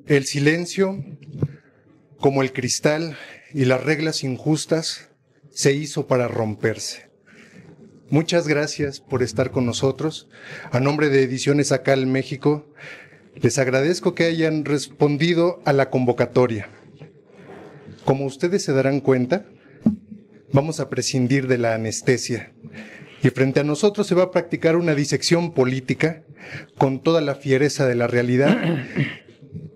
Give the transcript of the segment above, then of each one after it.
El silencio, como el cristal y las reglas injustas, se hizo para romperse. Muchas gracias por estar con nosotros. A nombre de Ediciones Acal México, les agradezco que hayan respondido a la convocatoria. Como ustedes se darán cuenta, vamos a prescindir de la anestesia. Y frente a nosotros se va a practicar una disección política con toda la fiereza de la realidad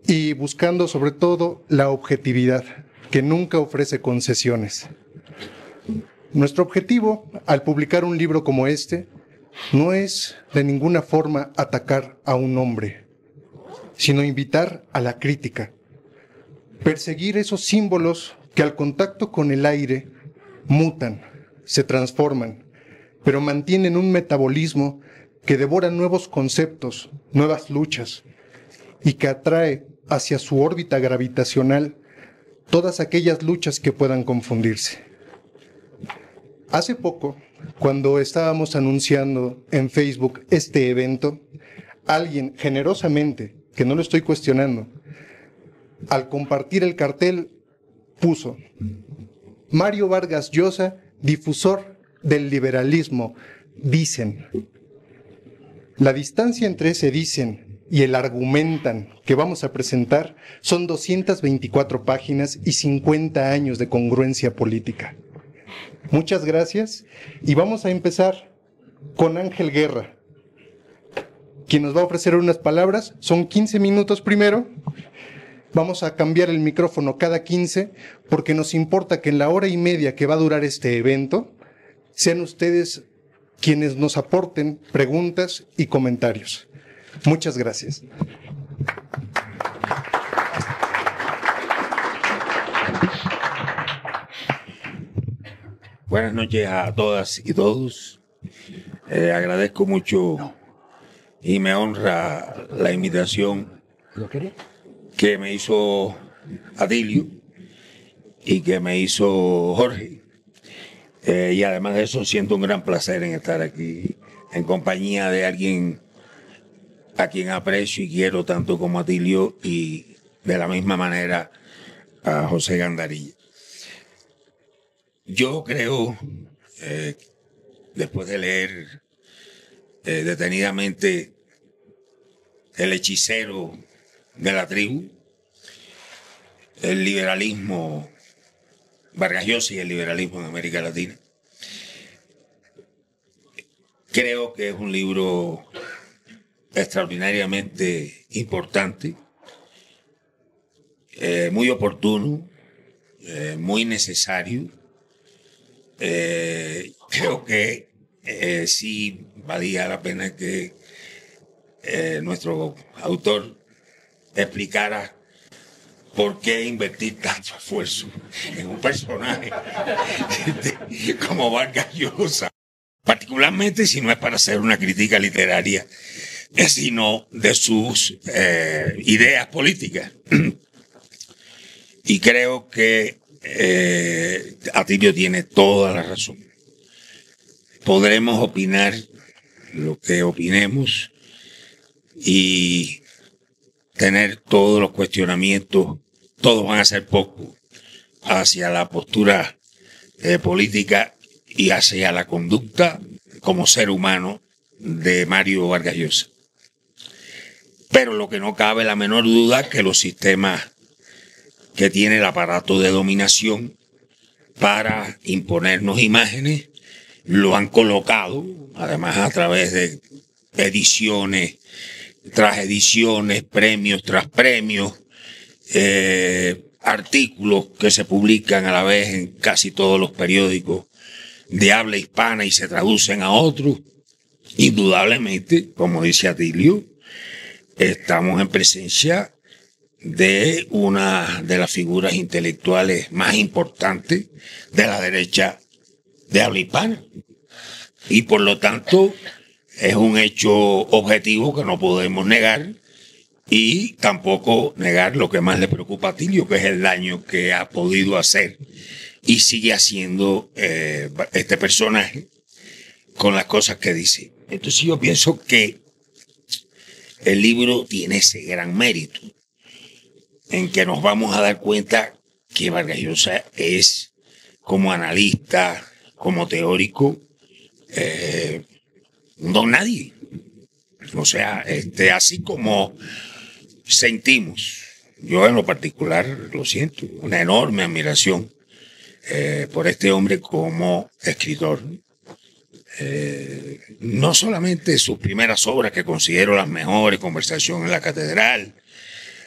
y buscando sobre todo la objetividad, que nunca ofrece concesiones. Nuestro objetivo, al publicar un libro como este, no es de ninguna forma atacar a un hombre, sino invitar a la crítica, perseguir esos símbolos que al contacto con el aire mutan, se transforman, pero mantienen un metabolismo que devora nuevos conceptos, nuevas luchas, y que atrae hacia su órbita gravitacional todas aquellas luchas que puedan confundirse. Hace poco, cuando estábamos anunciando en Facebook este evento, alguien generosamente, que no lo estoy cuestionando, al compartir el cartel, puso: Mario Vargas Llosa, difusor del liberalismo, dicen. La distancia entre ese dicen y el argumentan que vamos a presentar son 224 páginas y 50 años de congruencia política. Muchas gracias y vamos a empezar con Ángel Guerra, quien nos va a ofrecer unas palabras. Son 15 minutos primero. Vamos a cambiar el micrófono cada 15 porque nos importa que en la hora y media que va a durar este evento sean ustedes quienes nos aporten preguntas y comentarios. Muchas gracias. Buenas noches a todas y todos. Agradezco mucho y me honra la invitación que me hizo Atilio y que me hizo Jorge. Y además de eso, siento un gran placer en estar aquí en compañía de alguien a quien aprecio y quiero tanto como Atilio, y de la misma manera a José Gandarilla. Yo creo, después de leer detenidamente El hechicero de la tribu, el liberalismo, Vargas Llosa y el liberalismo en América Latina, creo que es un libro extraordinariamente importante, muy oportuno, muy necesario. Creo que sí valía la pena que nuestro autor explicara por qué invertir tanto esfuerzo en un personaje como Vargas Llosa, particularmente si no es para hacer una crítica literaria, sino de sus ideas políticas. Y creo que Atilio tiene toda la razón. Podremos opinar lo que opinemos y tener todos los cuestionamientos, todos van a ser pocos, hacia la postura política y hacia la conducta como ser humano de Mario Vargas Llosa. Pero lo que no cabe la menor duda es que los sistemas que tiene el aparato de dominación para imponernos imágenes lo han colocado, además a través de ediciones tras ediciones, premios tras premios, artículos que se publican a la vez en casi todos los periódicos de habla hispana y se traducen a otros. Indudablemente, como dice Atilio, estamos en presencia de una de las figuras intelectuales más importantes de la derecha de habla hispana. Y por lo tanto, es un hecho objetivo que no podemos negar, y tampoco negar lo que más le preocupa a Atilio, que es el daño que ha podido hacer y sigue haciendo este personaje con las cosas que dice. Entonces yo pienso que el libro tiene ese gran mérito. en que nos vamos a dar cuenta que Vargas Llosa es, como analista, como teórico, un don nadie. O sea, así como sentimos, yo en lo particular lo siento, una enorme admiración por este hombre como escritor. No solamente sus primeras obras, que considero las mejores, Conversación en la Catedral,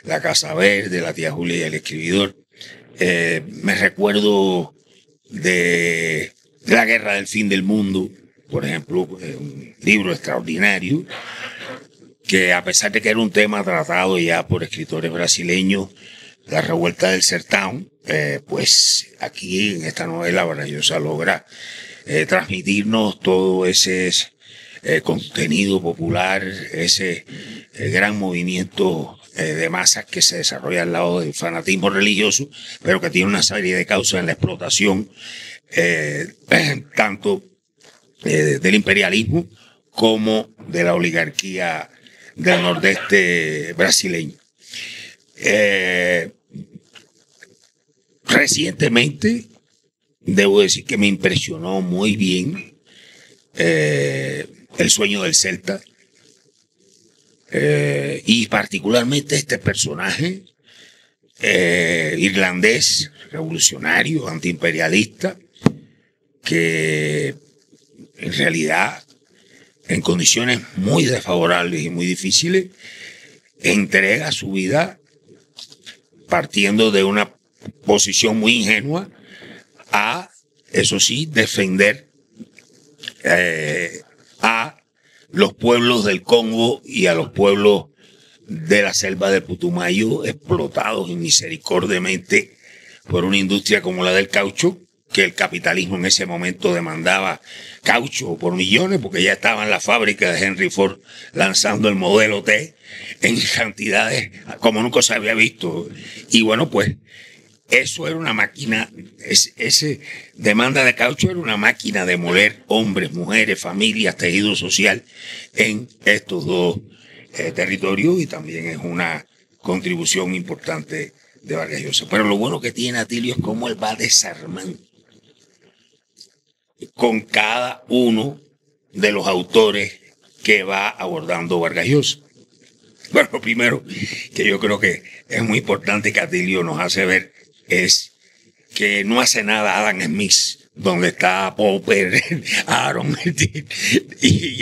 La Casa Verde, La Tía Julia y El Escribidor. Me recuerdo de La Guerra del Fin del Mundo, por ejemplo, un libro extraordinario, que a pesar de que era un tema tratado ya por escritores brasileños, La Revuelta del Sertão, pues aquí en esta novela Vargas Llosa logra transmitirnos todo ese contenido popular, ese gran movimiento de masas que se desarrolla al lado del fanatismo religioso, pero que tiene una serie de causas en la explotación tanto del imperialismo como de la oligarquía del nordeste brasileño. Recientemente, debo decir que me impresionó muy bien El sueño del Celta, y particularmente este personaje irlandés, revolucionario, antiimperialista, que en realidad, en condiciones muy desfavorables y muy difíciles, entrega su vida partiendo de una posición muy ingenua a, eso sí, defender a los pueblos del Congo y a los pueblos de la selva del Putumayo, explotados inmisericordiamente por una industria como la del caucho, que el capitalismo en ese momento demandaba caucho por millones, porque ya estaban las fábricas de Henry Ford lanzando el modelo T en cantidades como nunca se había visto. Y bueno, pues eso era una máquina, ese demanda de caucho era una máquina de moler hombres, mujeres, familias, tejido social en estos dos territorios, y también es una contribución importante de Vargas Llosa. Pero lo bueno que tiene Atilio es cómo él va desarmando con cada uno de los autores que va abordando Vargas Llosa. Bueno, lo primero que yo creo que es muy importante que Atilio nos hace ver es que no hace nada Adam Smith, donde está Popper, Aaron, y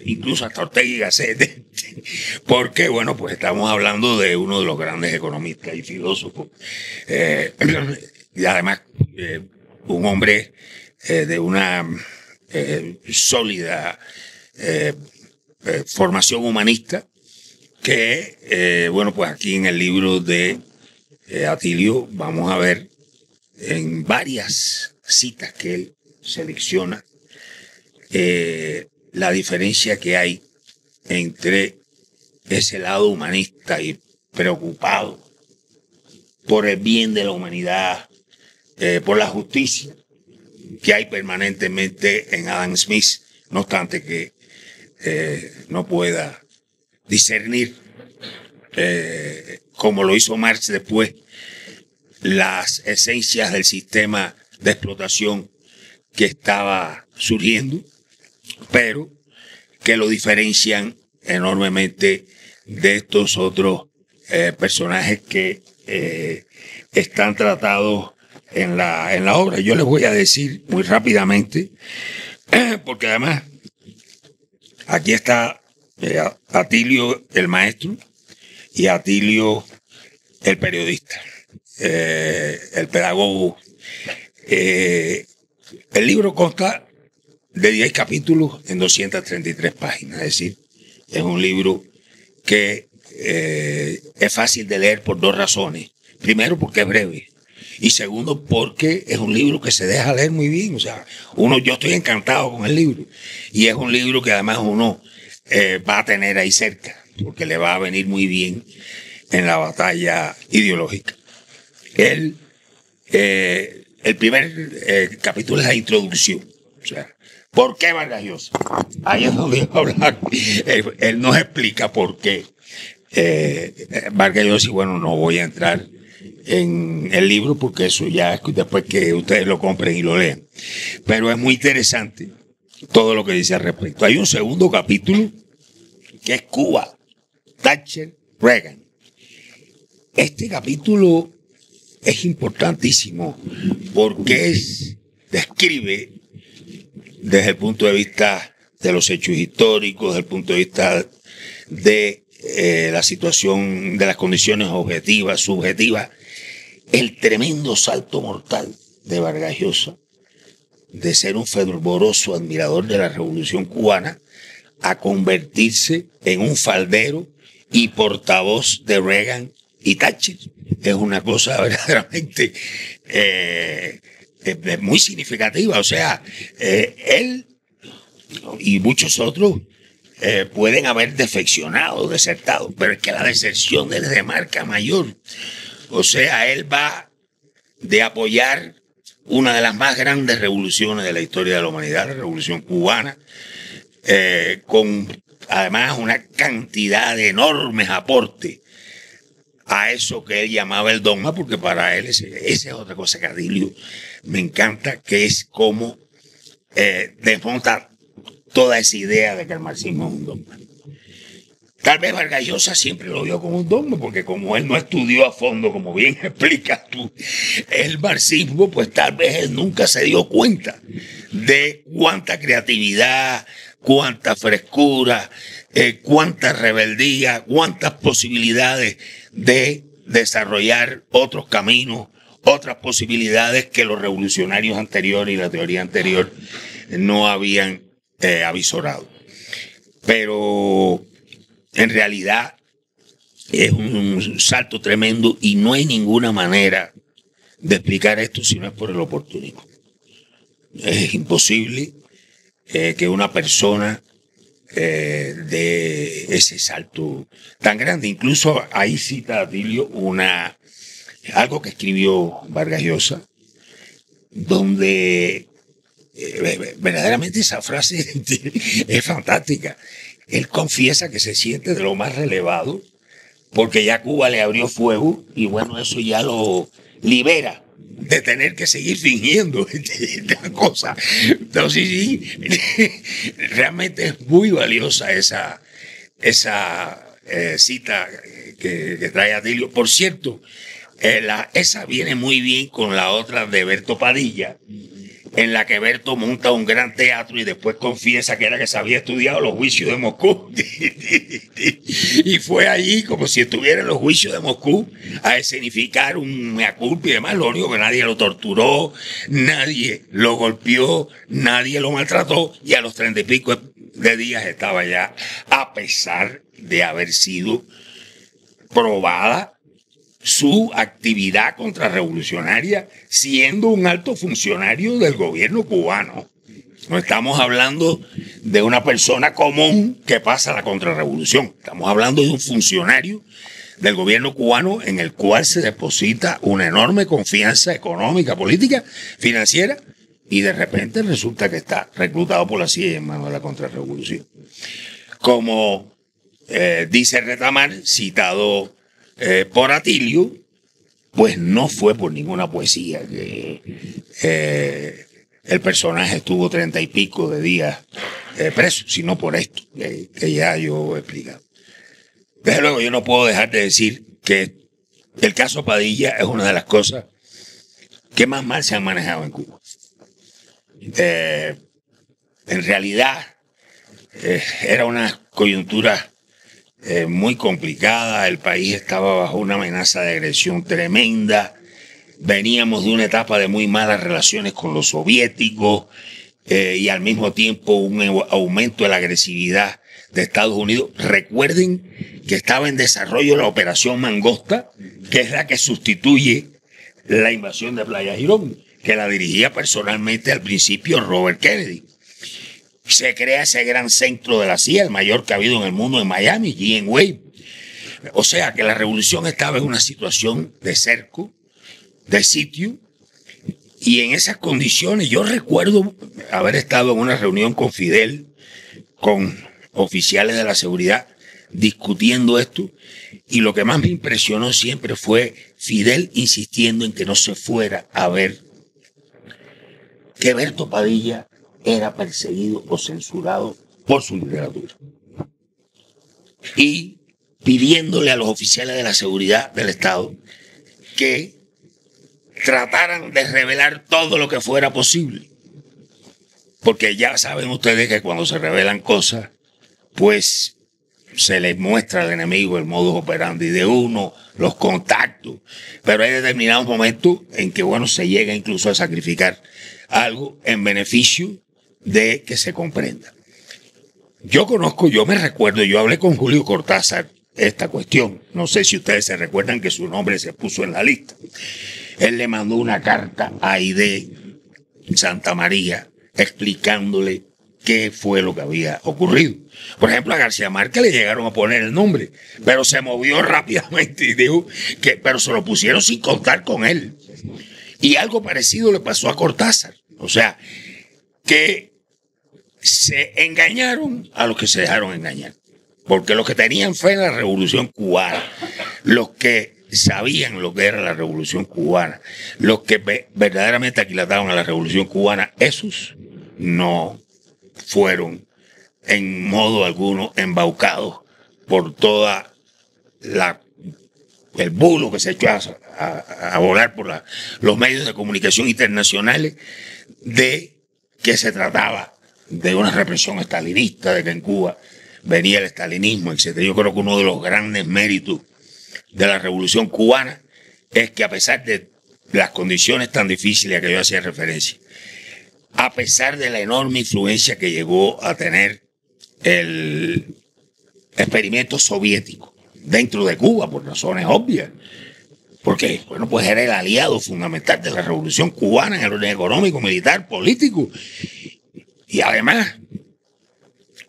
incluso hasta Ortega y Gasset, porque, bueno, pues estamos hablando de uno de los grandes economistas y filósofos, y además un hombre de una sólida formación humanista, que, bueno, pues aquí en el libro de Atilio vamos a ver en varias citas que él selecciona la diferencia que hay entre ese lado humanista y preocupado por el bien de la humanidad, por la justicia que hay permanentemente en Adam Smith, no obstante que no pueda discernir, como lo hizo Marx después, las esencias del sistema de explotación que estaba surgiendo, pero que lo diferencian enormemente de estos otros personajes que están tratados en la obra. Yo les voy a decir muy rápidamente, porque además aquí está Atilio el maestro y Atilio el periodista, el pedagogo. El libro consta de 10 capítulos en 233 páginas, es decir, es un libro que es fácil de leer por dos razones. Primero, porque es breve, y segundo, porque es un libro que se deja leer muy bien. O sea, yo estoy encantado con el libro, y es un libro que además uno va a tener ahí cerca, porque le va a venir muy bien en la batalla ideológica. El primer capítulo es la introducción. O sea, ¿por qué Vargas Llosa? Ahí es donde va a hablar. Él nos explica por qué Vargas Llosa, y bueno, no voy a entrar en el libro porque eso ya es después que ustedes lo compren y lo lean. Pero es muy interesante todo lo que dice al respecto. Hay un segundo capítulo que es Cuba, Thatcher, Reagan. Este capítulo es importantísimo porque describe desde el punto de vista de los hechos históricos, desde el punto de vista de la situación de las condiciones objetivas, subjetivas, el tremendo salto mortal de Vargas Llosa de ser un fervoroso admirador de la Revolución Cubana a convertirse en un faldero y portavoz de Reagan y Thatcher. Es una cosa verdaderamente muy significativa. O sea, él y muchos otros pueden haber defeccionado, desertado, pero es que la deserción es de marca mayor. O sea, él va de apoyar una de las más grandes revoluciones de la historia de la humanidad, la Revolución Cubana, con además una cantidad de enormes aportes a eso que él llamaba el dogma, porque para él esa es otra cosa que a Dilio me encanta, que es cómo desmonta toda esa idea de que el marxismo es un dogma. Tal vez Vargas Llosa siempre lo vio como un dogma, porque como él no estudió a fondo, como bien explicas tú, el marxismo, pues tal vez él nunca se dio cuenta de cuánta creatividad, cuánta frescura, cuánta rebeldía, cuántas posibilidades de desarrollar otros caminos, otras posibilidades que los revolucionarios anteriores y la teoría anterior no habían avisorado. Pero en realidad es un salto tremendo y no hay ninguna manera de explicar esto si no es por el oportunismo. Es imposible que una persona de ese salto tan grande. Incluso ahí cita Dilio algo que escribió Vargas Llosa, donde verdaderamente esa frase es fantástica. Él confiesa que se siente de lo más relevado porque ya Cuba le abrió fuego y bueno, eso ya lo libera de tener que seguir fingiendo esta cosa. Entonces sí, realmente es muy valiosa esa cita que trae Atilio. Por cierto, esa viene muy bien con la otra de Berto Padilla, en la que Berto monta un gran teatro y después confiesa que era que se había estudiado los juicios de Moscú. Y fue allí como si estuviera en los juicios de Moscú a escenificar un mea culpa y demás. Lo único que nadie lo torturó, nadie lo golpeó, nadie lo maltrató y a los 30 y pico de días estaba ya, a pesar de haber sido probada su actividad contrarrevolucionaria siendo un alto funcionario del gobierno cubano. No estamos hablando de una persona común que pasa a la contrarrevolución. Estamos hablando de un funcionario del gobierno cubano en el cual se deposita una enorme confianza económica, política, financiera, y de repente resulta que está reclutado por la CIA en manos de la contrarrevolución. Como dice Retamar, citado por Atilio, pues no fue por ninguna poesía que el personaje estuvo 30 y pico de días preso, sino por esto que ya yo he explicado. Desde luego yo no puedo dejar de decir que el caso Padilla es una de las cosas que más mal se han manejado en Cuba. En realidad era una coyuntura muy complicada, el país estaba bajo una amenaza de agresión tremenda, veníamos de una etapa de muy malas relaciones con los soviéticos y al mismo tiempo un aumento de la agresividad de Estados Unidos. Recuerden que estaba en desarrollo la operación Mangosta, que es la que sustituye la invasión de Playa Girón, que la dirigía personalmente al principio Robert Kennedy. Se crea ese gran centro de la CIA, el mayor que ha habido en el mundo en Miami, GM Wave. O sea que la revolución estaba en una situación de cerco, de sitio, y en esas condiciones yo recuerdo haber estado en una reunión con Fidel, con oficiales de la seguridad discutiendo esto, y lo que más me impresionó siempre fue Fidel insistiendo en que no se fuera a ver que Berto Padilla era perseguido o censurado por su literatura. Y pidiéndole a los oficiales de la seguridad del Estado que trataran de revelar todo lo que fuera posible. Porque ya saben ustedes que cuando se revelan cosas, pues se les muestra al enemigo el modus operandi de uno, los contactos. Pero hay determinados momentos en que, bueno, se llega incluso a sacrificar algo en beneficio de que se comprenda. Yo me recuerdo, yo hablé con Julio Cortázar esta cuestión. No sé si ustedes se recuerdan que su nombre se puso en la lista. Él le mandó una carta a Aide Santa María explicándole qué fue lo que había ocurrido. Por ejemplo, a García Márquez le llegaron a poner el nombre, pero se movió rápidamente y dijo que, pero se lo pusieron sin contar con él. Y algo parecido le pasó a Cortázar. O sea, que se engañaron a los que se dejaron engañar. Porque los que tenían fe en la Revolución Cubana, los que sabían lo que era la Revolución Cubana, los que verdaderamente aquilataban a la Revolución Cubana, esos no fueron en modo alguno embaucados por toda el bulo que se echó a volar por los medios de comunicación internacionales de que se trataba de una represión estalinista, de que en Cuba venía el estalinismo, etc. Yo creo que uno de los grandes méritos de la Revolución Cubana es que, a pesar de las condiciones tan difíciles a que yo hacía referencia, a pesar de la enorme influencia que llegó a tener el experimento soviético dentro de Cuba, por razones obvias, porque, bueno, pues era el aliado fundamental de la Revolución Cubana en el orden económico, militar, político. Y además,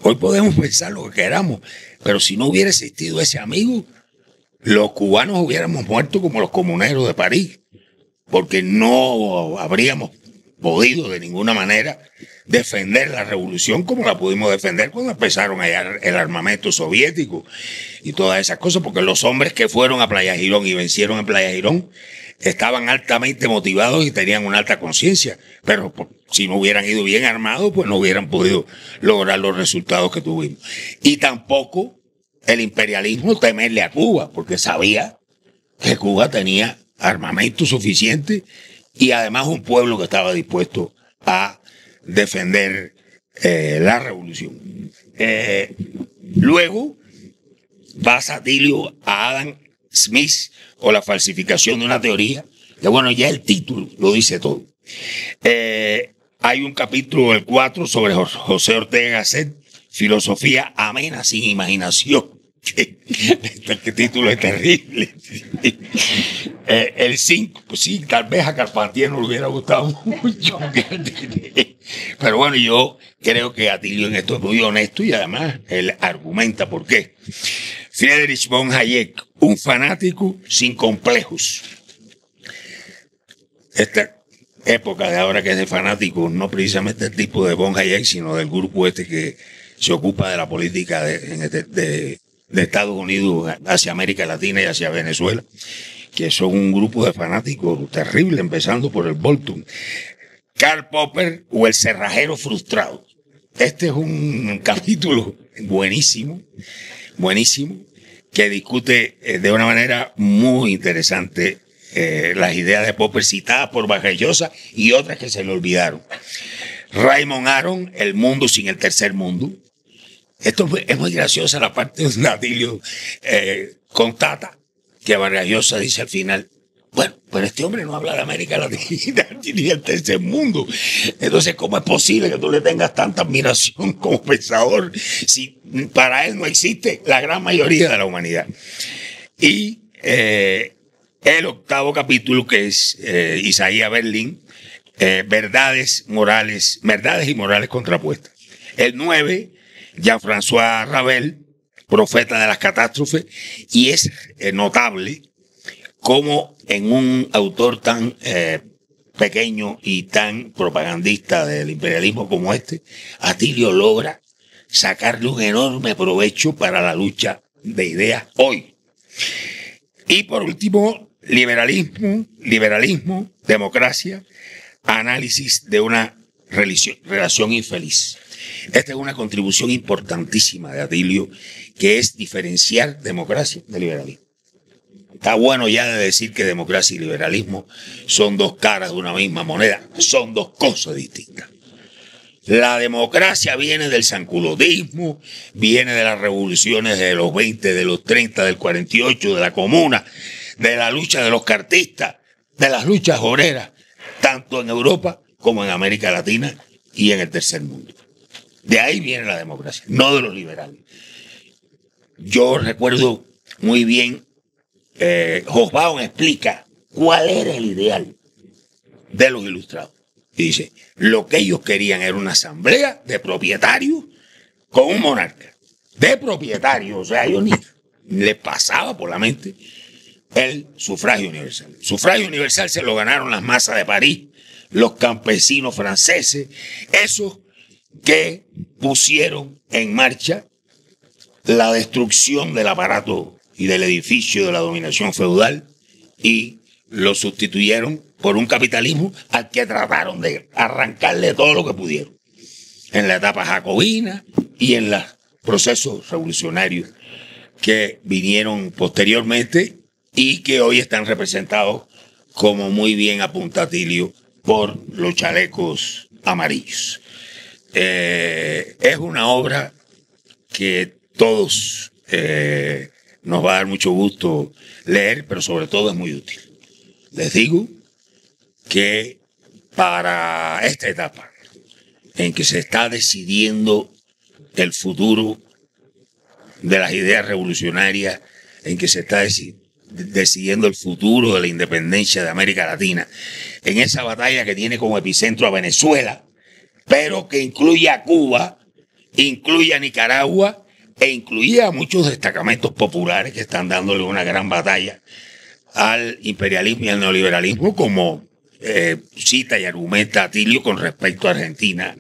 hoy podemos pensar lo que queramos, pero si no hubiera existido ese amigo, los cubanos hubiéramos muerto como los comuneros de París, porque no habríamos podido de ninguna manera defender la revolución como la pudimos defender cuando empezaron allá el armamento soviético y todas esas cosas, porque los hombres que fueron a Playa Girón y vencieron en Playa Girón estaban altamente motivados y tenían una alta conciencia, pero si no hubieran ido bien armados, pues no hubieran podido lograr los resultados que tuvimos. Y tampoco el imperialismo temerle a Cuba, porque sabía que Cuba tenía armamento suficiente y además un pueblo que estaba dispuesto a defender la revolución. Luego pasa Atilio a Adam Smith, o la falsificación de una teoría, que bueno, ya el título lo dice todo. Hay un capítulo, el 4, sobre José Ortega Gasset, filosofía amena sin imaginación. Este título es terrible. El 5, pues sí, tal vez a Carpentier no le hubiera gustado mucho. Pero bueno, yo creo que Atilio en esto es muy honesto y además él argumenta por qué. Friedrich von Hayek, un fanático sin complejos. Esta época de ahora que es de fanáticos, no precisamente el tipo de von Hayek, sino del grupo este que se ocupa de la política de Estados Unidos hacia América Latina y hacia Venezuela, que son un grupo de fanáticos terrible, empezando por el Bolton. Karl Popper, o el cerrajero frustrado. Este es un capítulo buenísimo, que discute de una manera muy interesante las ideas de Popper citadas por Vargas Llosa y otras que se le olvidaron. Raymond Aron, el mundo sin el tercer mundo. Esto es muy graciosa la parte donde Atilio constata que Vargas Llosa dice al final, bueno, pero este hombre no habla de América Latina ni del tercer mundo. Entonces, ¿cómo es posible que tú le tengas tanta admiración como pensador si para él no existe la gran mayoría de la humanidad? Y el 8º capítulo, que es Isaías Berlín, verdades y morales contrapuestas. El 9, Jean-François Ravel, profeta de las catástrofes, y es notable cómo en un autor tan pequeño y tan propagandista del imperialismo como este, Atilio logra sacarle un enorme provecho para la lucha de ideas hoy. Y por último, liberalismo, democracia, análisis de una relación infeliz. Esta es una contribución importantísima de Atilio, que es diferenciar democracia de liberalismo. Está bueno ya de decir que democracia y liberalismo son dos caras de una misma moneda, son dos cosas distintas. La democracia viene del sanculotismo, viene de las revoluciones de los 20, de los 30, del 48, de la comuna, de la lucha de los cartistas, de las luchas obreras, tanto en Europa como en América Latina y en el tercer mundo. De ahí viene la democracia, no de los liberales. Yo recuerdo muy bien, Hobsbawm explica cuál era el ideal de los ilustrados. Y dice, lo que ellos querían era una asamblea de propietarios con un monarca. De propietarios, o sea, a ellos ni les pasaba por la mente el sufragio universal. El sufragio universal se lo ganaron las masas de París, los campesinos franceses, esos que pusieron en marcha la destrucción del aparato y del edificio de la dominación feudal y lo sustituyeron por un capitalismo al que trataron de arrancarle todo lo que pudieron en la etapa jacobina y en los procesos revolucionarios que vinieron posteriormente y que hoy están representados, como muy bien apunta Atilio, por los chalecos amarillos. Es una obra que todos nos va a dar mucho gusto leer, pero sobre todo es muy útil. Les digo que para esta etapa en que se está decidiendo el futuro de las ideas revolucionarias, en que se está decidiendo el futuro de la independencia de América Latina, en esa batalla que tiene como epicentro a Venezuela, pero que incluye a Cuba, incluye a Nicaragua e incluye a muchos destacamentos populares que están dándole una gran batalla al imperialismo y al neoliberalismo, como cita y argumenta Atilio con respecto a Argentina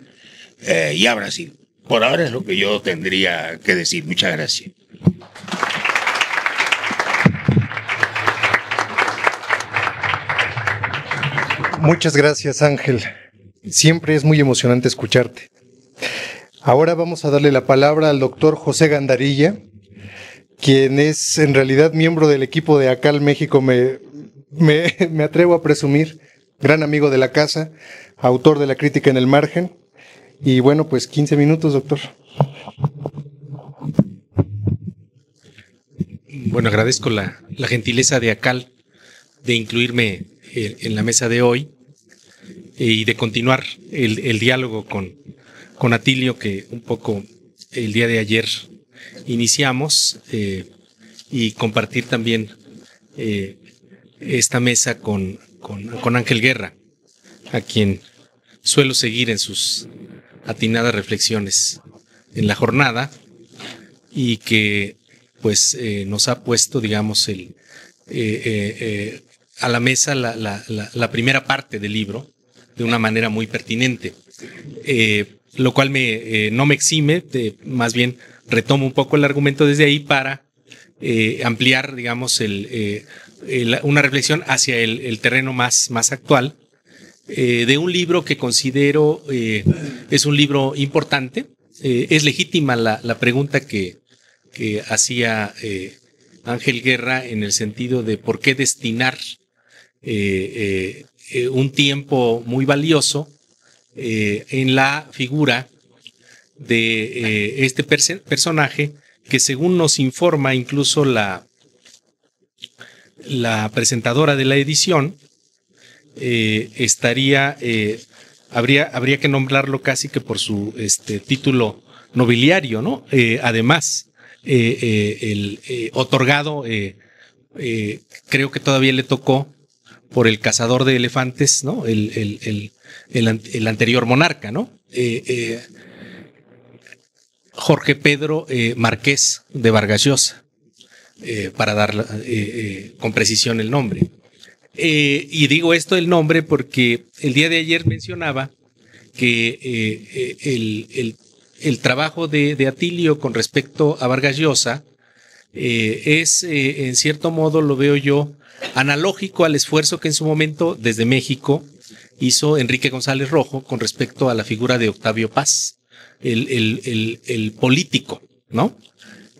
y a Brasil. Por ahora es lo que yo tendría que decir. Muchas gracias. Muchas gracias, Ángel. Siempre es muy emocionante escucharte. Ahora vamos a darle la palabra al doctor José Gandarilla, quien es en realidad miembro del equipo de ACAL México, me atrevo a presumir, gran amigo de la casa, autor de La crítica en el margen. Y bueno, pues 15 minutos, doctor. Bueno, agradezco la gentileza de ACAL de incluirme en la mesa de hoy y de continuar el diálogo con Atilio, que un poco el día de ayer iniciamos, y compartir también esta mesa con Ángel Guerra, a quien suelo seguir en sus atinadas reflexiones en la jornada y que pues nos ha puesto, digamos, a la mesa la primera parte del libro de una manera muy pertinente, lo cual no me exime, más bien retomo un poco el argumento desde ahí para ampliar, digamos, una reflexión hacia el terreno más actual, de un libro que considero es un libro importante. Es legítima la pregunta que hacía Ángel Guerra, en el sentido de por qué destinar un tiempo muy valioso en la figura de este personaje, que según nos informa incluso la presentadora de la edición, habría que nombrarlo casi que por su título nobiliario, ¿no? Además, otorgado, creo que todavía le tocó por el cazador de elefantes, ¿no? El anterior monarca, ¿no? Jorge Pedro Marqués de Vargas Llosa, para dar con precisión el nombre. Y digo esto del nombre porque el día de ayer mencionaba que el trabajo de Atilio con respecto a Vargas Llosa en cierto modo, lo veo yo, analógico al esfuerzo que en su momento desde México hizo Enrique González Rojo con respecto a la figura de Octavio Paz, el político, ¿no?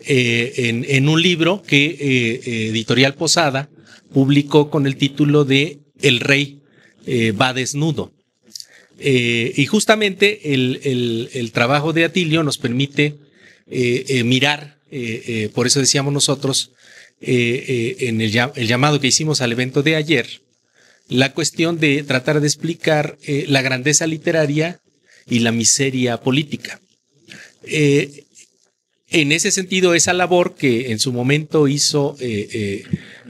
En un libro que Editorial Posada publicó con el título de El rey va desnudo. Y justamente el trabajo de Atilio nos permite mirar, por eso decíamos nosotros, en el llamado que hicimos al evento de ayer, la cuestión de tratar de explicar la grandeza literaria y la miseria política. En ese sentido, esa labor que en su momento hizo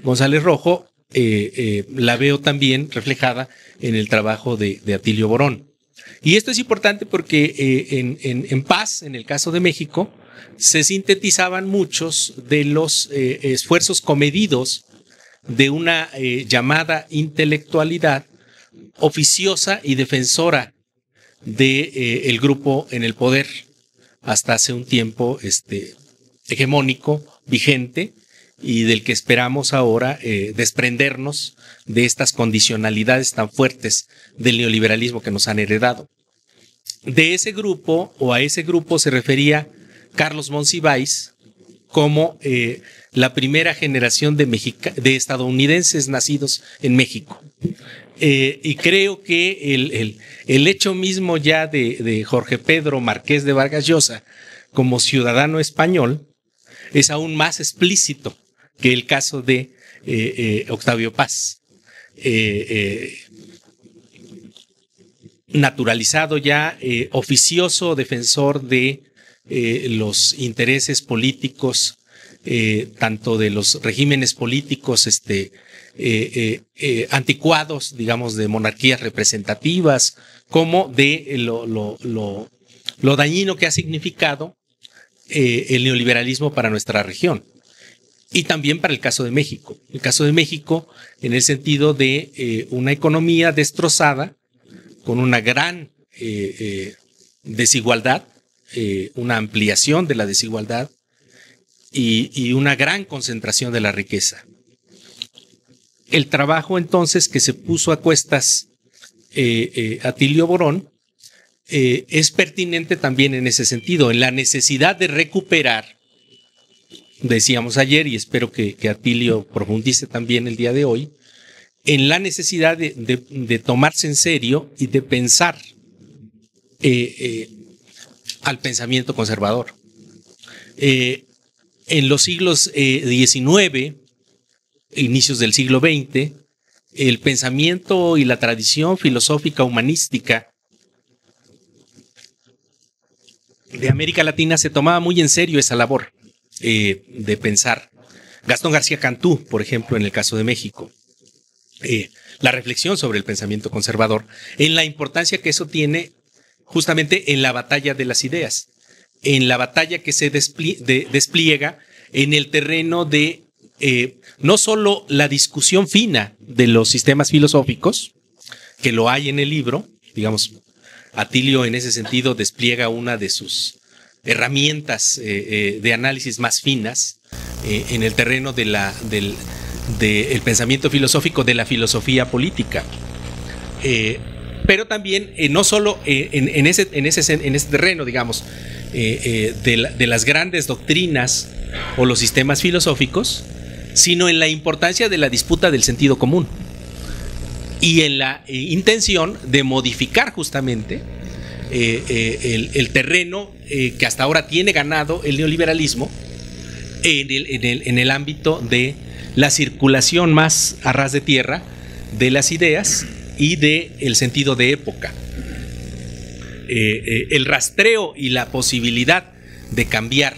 González Rojo, la veo también reflejada en el trabajo de Atilio Borón. Y esto es importante porque en Paz, en el caso de México, se sintetizaban muchos de los esfuerzos comedidos de una llamada intelectualidad oficiosa y defensora del grupo en el poder, hasta hace un tiempo hegemónico, vigente, y del que esperamos ahora desprendernos de estas condicionalidades tan fuertes del neoliberalismo que nos han heredado. De ese grupo, o a ese grupo, se refería Carlos Monsiváis como la primera generación de estadounidenses nacidos en México. Y creo que el hecho mismo ya de Jorge Pedro Marqués de Vargas Llosa como ciudadano español es aún más explícito que el caso de Octavio Paz. Naturalizado ya, oficioso defensor de los intereses políticos, tanto de los regímenes políticos anticuados, digamos, de monarquías representativas, como de lo dañino que ha significado el neoliberalismo para nuestra región. Y también para el caso de México. El caso de México en el sentido de una economía destrozada, con una gran desigualdad, una ampliación de la desigualdad y una gran concentración de la riqueza. El trabajo entonces que se puso a cuestas Atilio Borón es pertinente también en ese sentido, en la necesidad de recuperar, decíamos ayer y espero que Atilio profundice también el día de hoy, en la necesidad de tomarse en serio y de pensar al pensamiento conservador. En los siglos XIX, inicios del siglo XX, el pensamiento y la tradición filosófica humanística de América Latina se tomaba muy en serio esa labor de pensar. Gastón García Cantú, por ejemplo, en el caso de México. La reflexión sobre el pensamiento conservador, en la importancia que eso tiene justamente en la batalla de las ideas, en la batalla que se despliega en el terreno de no solo la discusión fina de los sistemas filosóficos, que lo hay en el libro, digamos, Atilio en ese sentido despliega una de sus herramientas de análisis más finas en el terreno del pensamiento filosófico, de la filosofía política. Pero también no solo en ese terreno, digamos, de las grandes doctrinas o los sistemas filosóficos, sino en la importancia de la disputa del sentido común y en la intención de modificar justamente el terreno que hasta ahora tiene ganado el neoliberalismo en el ámbito de la circulación más a ras de tierra de las ideas y del sentido de época. El rastreo y la posibilidad de cambiar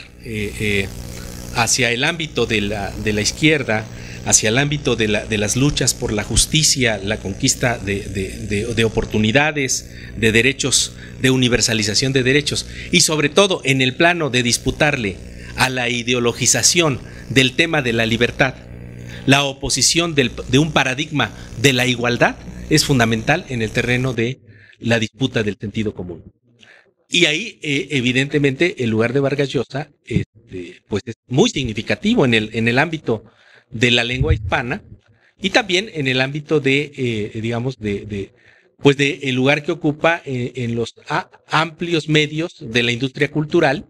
hacia el ámbito de la izquierda, hacia el ámbito de las luchas por la justicia, la conquista de oportunidades, de derechos, de universalización de derechos, y sobre todo en el plano de disputarle a la ideologización del tema de la libertad, la oposición de un paradigma de la igualdad, es fundamental en el terreno de la disputa del sentido común. Y ahí, evidentemente, el lugar de Vargas Llosa, pues es muy significativo en el ámbito de la lengua hispana y también en el ámbito de, digamos, pues de el lugar que ocupa en los amplios medios de la industria cultural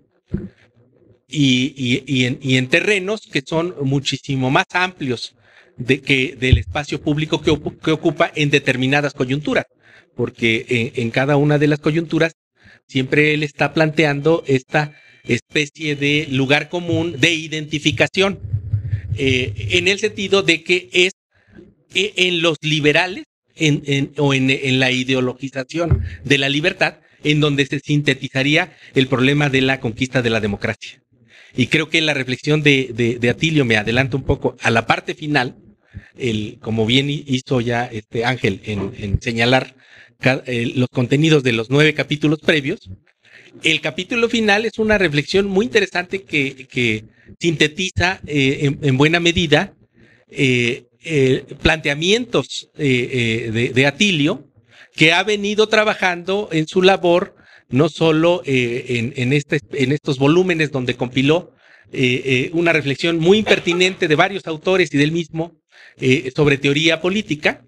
y en terrenos que son muchísimo más amplios del espacio público que ocupa en determinadas coyunturas, porque en cada una de las coyunturas siempre él está planteando esta especie de lugar común de identificación, en el sentido de que es en los liberales o en la ideologización de la libertad en donde se sintetizaría el problema de la conquista de la democracia. Y creo que la reflexión de Atilio me adelanta un poco a la parte final, como bien hizo ya Ángel en señalar los contenidos de los 9 capítulos previos. El capítulo final es una reflexión muy interesante que sintetiza en buena medida planteamientos de Atilio, que ha venido trabajando en su labor, no solo en estos volúmenes donde compiló una reflexión muy impertinente de varios autores y del mismo sobre teoría política,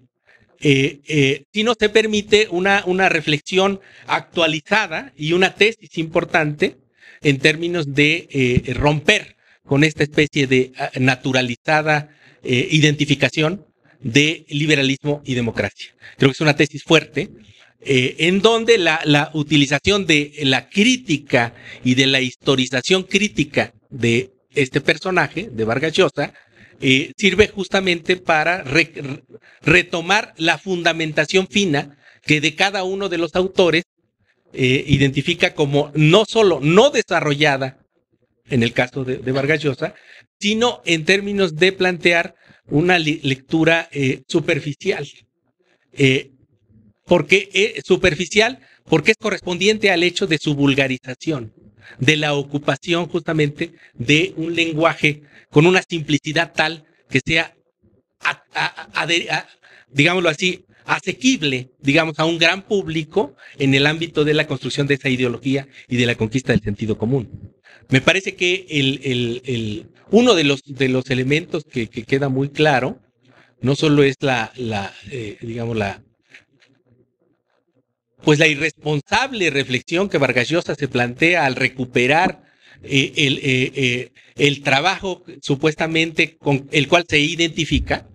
sino se permite una reflexión actualizada y una tesis importante en términos de romper con esta especie de naturalizada identificación de liberalismo y democracia. Creo que es una tesis fuerte, en donde la utilización de la crítica y de la historización crítica de este personaje, de Vargas Llosa, sirve justamente para retomar la fundamentación fina que de cada uno de los autores identifica como no solo no desarrollada, en el caso de Vargas Llosa, sino en términos de plantear una lectura superficial. Superficial porque es correspondiente al hecho de su vulgarización, de la ocupación justamente de un lenguaje con una simplicidad tal que sea, digámoslo así, asequible, digamos, a un gran público en el ámbito de la construcción de esa ideología y de la conquista del sentido común. Me parece que uno de los elementos que queda muy claro no solo es la irresponsable reflexión que Vargas Llosa se plantea al recuperar el trabajo supuestamente con el cual se identifica,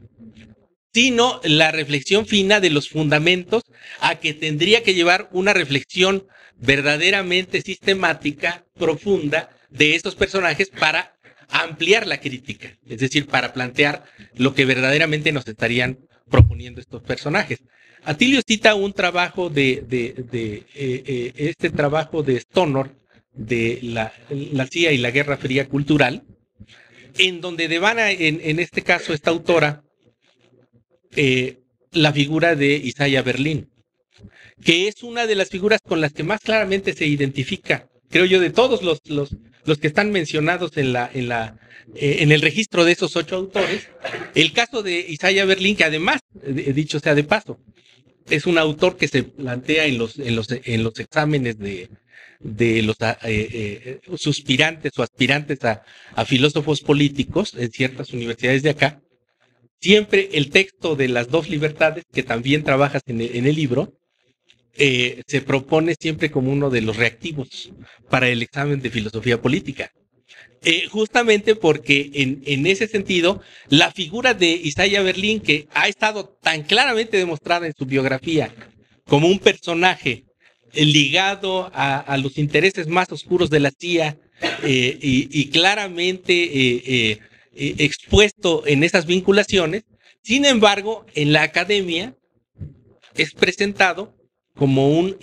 sino la reflexión fina de los fundamentos a que tendría que llevar una reflexión verdaderamente sistemática, profunda, de estos personajes para ampliar la crítica, es decir, para plantear lo que verdaderamente nos estarían proponiendo estos personajes. Atilio cita un trabajo este trabajo de Stonor, de la CIA y la Guerra Fría Cultural, en donde devana en este caso esta autora la figura de Isaiah Berlin, que es una de las figuras con las que más claramente se identifica, creo yo, de todos los que están mencionados en el registro de esos 8 autores. El caso de Isaiah Berlin, que además, dicho sea de paso, es un autor que se plantea en los exámenes de los suspirantes o aspirantes a filósofos políticos en ciertas universidades de acá. Siempre el texto de las 2 libertades, que también trabajas en el libro, se propone siempre como uno de los reactivos para el examen de filosofía política. Justamente porque en ese sentido, la figura de Isaiah Berlin, que ha estado tan claramente demostrada en su biografía como un personaje ligado a los intereses más oscuros de la CIA y claramente expuesto en esas vinculaciones, sin embargo, en la academia es presentado como un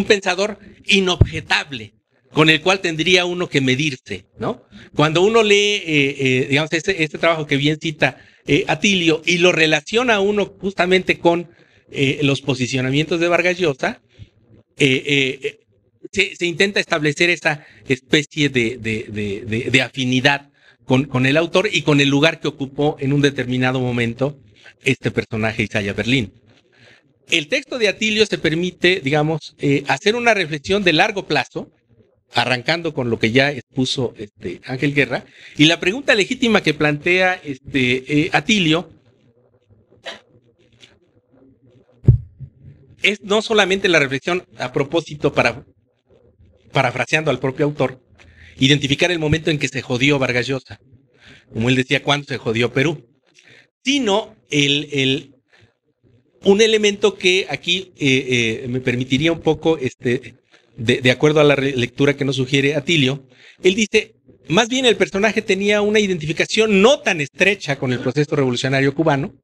pensador inobjetable, con el cual tendría uno que medirse, ¿no? Cuando uno lee, digamos, este trabajo que bien cita Atilio y lo relaciona uno justamente con los posicionamientos de Vargas Llosa, se intenta establecer esa especie de afinidad con el autor y con el lugar que ocupó en un determinado momento este personaje Isaiah Berlin. el texto de Atilio se permite, digamos, hacer una reflexión de largo plazo, arrancando con lo que ya expuso Ángel Guerra, y la pregunta legítima que plantea Atilio es no solamente la reflexión a propósito, parafraseando al propio autor, identificar el momento en que se jodió Vargas Llosa, como él decía, cuando se jodió Perú, sino un elemento que aquí me permitiría un poco, de acuerdo a la lectura que nos sugiere Atilio, él dice, más bien el personaje tenía una identificación no tan estrecha con el proceso revolucionario cubano.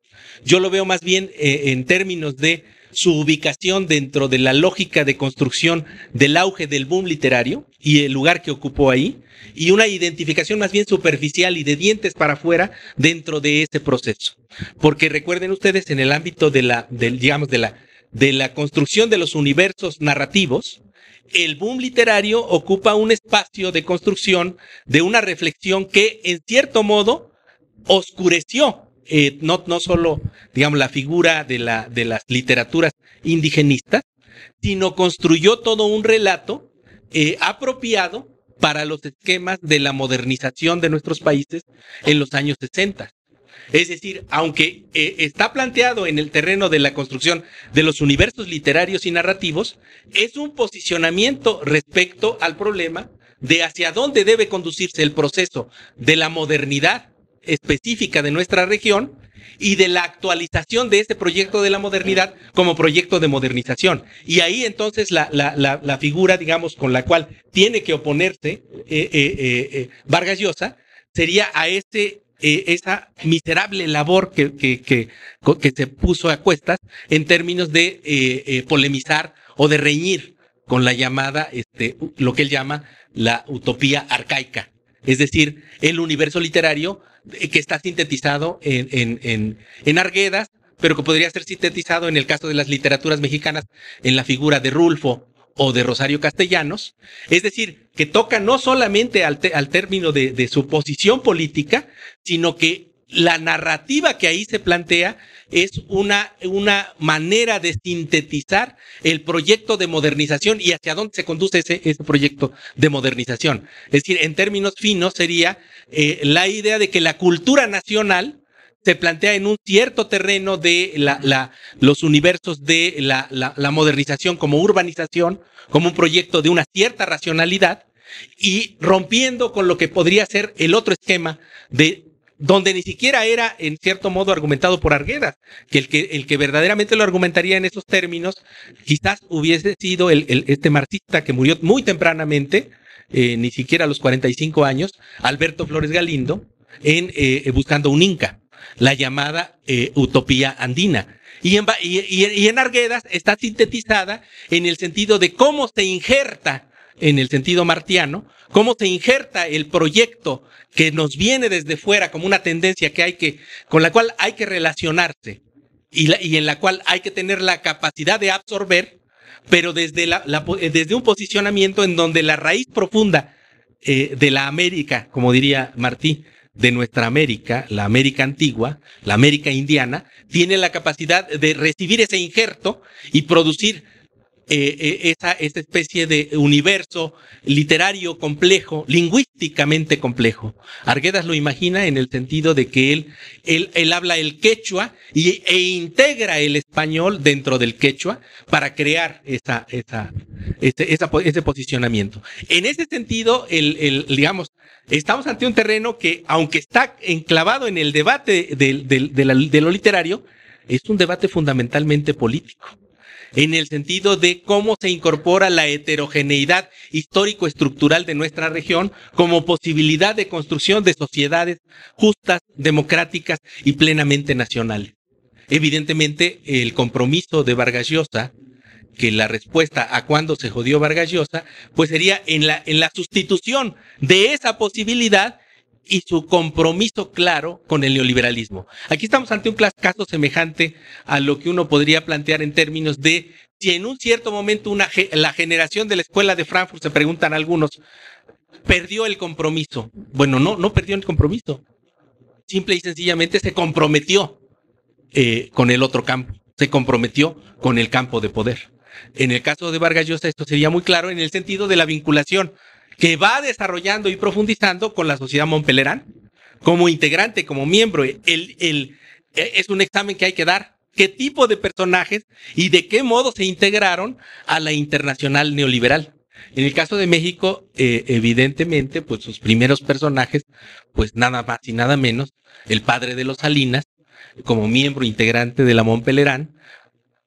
Yo lo veo más bien en términos de su ubicación dentro de la lógica de construcción del auge del boom literario y el lugar que ocupó ahí, y una identificación más bien superficial y de dientes para afuera dentro de ese proceso. Porque recuerden ustedes, en el ámbito de la construcción de los universos narrativos, el boom literario ocupa un espacio de construcción de una reflexión que, en cierto modo, oscureció no solo, digamos, la figura de las literaturas indigenistas, sino construyó todo un relato apropiado para los esquemas de la modernización de nuestros países en los años 60. Es decir, aunque está planteado en el terreno de la construcción de los universos literarios y narrativos, es un posicionamiento respecto al problema de hacia dónde debe conducirse el proceso de la modernidad específica de nuestra región y de la actualización de ese proyecto de la modernidad como proyecto de modernización. Y ahí entonces la figura, digamos, con la cual tiene que oponerse Vargas Llosa sería a esa miserable labor que se puso a cuestas en términos de polemizar o de reñir con la llamada, lo que él llama la utopía arcaica. Es decir, el universo literario que está sintetizado en Arguedas, pero que podría ser sintetizado en el caso de las literaturas mexicanas en la figura de Rulfo o de Rosario Castellanos. Es decir, que toca no solamente al término de su posición política, sino que la narrativa que ahí se plantea es una manera de sintetizar el proyecto de modernización y hacia dónde se conduce ese proyecto de modernización. Es decir, en términos finos sería la idea de que la cultura nacional se plantea en un cierto terreno de los universos de la modernización como urbanización, como un proyecto de una cierta racionalidad, y rompiendo con lo que podría ser el otro esquema de donde ni siquiera era, en cierto modo, argumentado por Arguedas, que el que verdaderamente lo argumentaría en esos términos, quizás hubiese sido este marxista que murió muy tempranamente, ni siquiera a los 45 años, Alberto Flores Galindo, buscando un Inca, la llamada utopía andina. Y en Arguedas está sintetizada en el sentido de cómo se injerta, en el sentido martiano, cómo se injerta el proyecto que nos viene desde fuera como una tendencia con la cual hay que relacionarse y en la cual hay que tener la capacidad de absorber, pero desde un posicionamiento en donde la raíz profunda de la América, como diría Martí, de nuestra América, la América antigua, la América indiana, tiene la capacidad de recibir ese injerto y producir esa especie de universo literario complejo, lingüísticamente complejo. Arguedas lo imagina en el sentido de que él habla el quechua e integra el español dentro del quechua para crear ese posicionamiento. En ese sentido, digamos, estamos ante un terreno que, aunque está enclavado en el debate de lo literario, es un debate fundamentalmente político, en el sentido de cómo se incorpora la heterogeneidad histórico-estructural de nuestra región como posibilidad de construcción de sociedades justas, democráticas y plenamente nacionales. Evidentemente, el compromiso de Vargas Llosa, que la respuesta a cuándo se jodió Vargas Llosa, pues sería en la sustitución de esa posibilidad y su compromiso claro con el neoliberalismo. Aquí estamos ante un caso semejante a lo que uno podría plantear en términos de si en un cierto momento la generación de la escuela de Frankfurt, se preguntan algunos, perdió el compromiso. Bueno, no perdió el compromiso. Simple y sencillamente se comprometió con el otro campo. se comprometió con el campo de poder. En el caso de Vargas Llosa esto sería muy claro en el sentido de la vinculación que va desarrollando y profundizando con la sociedad montpelerana como integrante, como miembro. Es un examen que hay que dar. ¿Qué tipo de personajes y de qué modo se integraron a la internacional neoliberal? En el caso de México, evidentemente, pues sus primeros personajes, pues nada más y nada menos, el padre de los Salinas, como miembro integrante de la Montpelerán,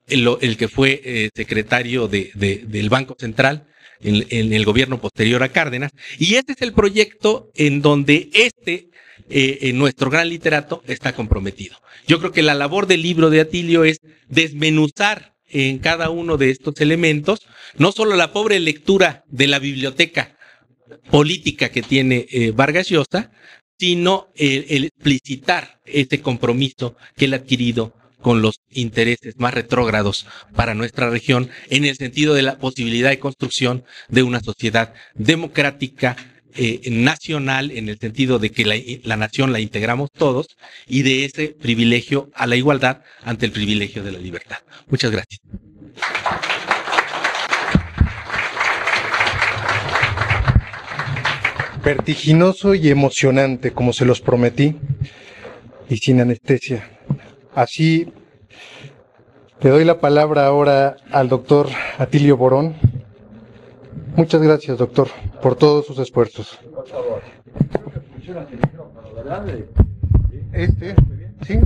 el que fue secretario del Banco Central en el gobierno posterior a Cárdenas. Y este es el proyecto en donde nuestro gran literato está comprometido. Yo creo que la labor del libro de Atilio es desmenuzar en cada uno de estos elementos, no solo la pobre lectura de la biblioteca política que tiene Vargas Llosa, sino el explicitar ese compromiso que él ha adquirido con los intereses más retrógrados para nuestra región, en el sentido de la posibilidad de construcción de una sociedad democrática, nacional, en el sentido de que la nación la integramos todos, y de ese privilegio a la igualdad ante el privilegio de la libertad. Muchas gracias. Vertiginoso y emocionante, como se los prometí, y sin anestesia. Así, le doy la palabra ahora al doctor Atilio Borón. Muchas gracias, doctor, por todos sus esfuerzos. Por favor. Funciona el micrófono, ¿verdad? ¿Sí?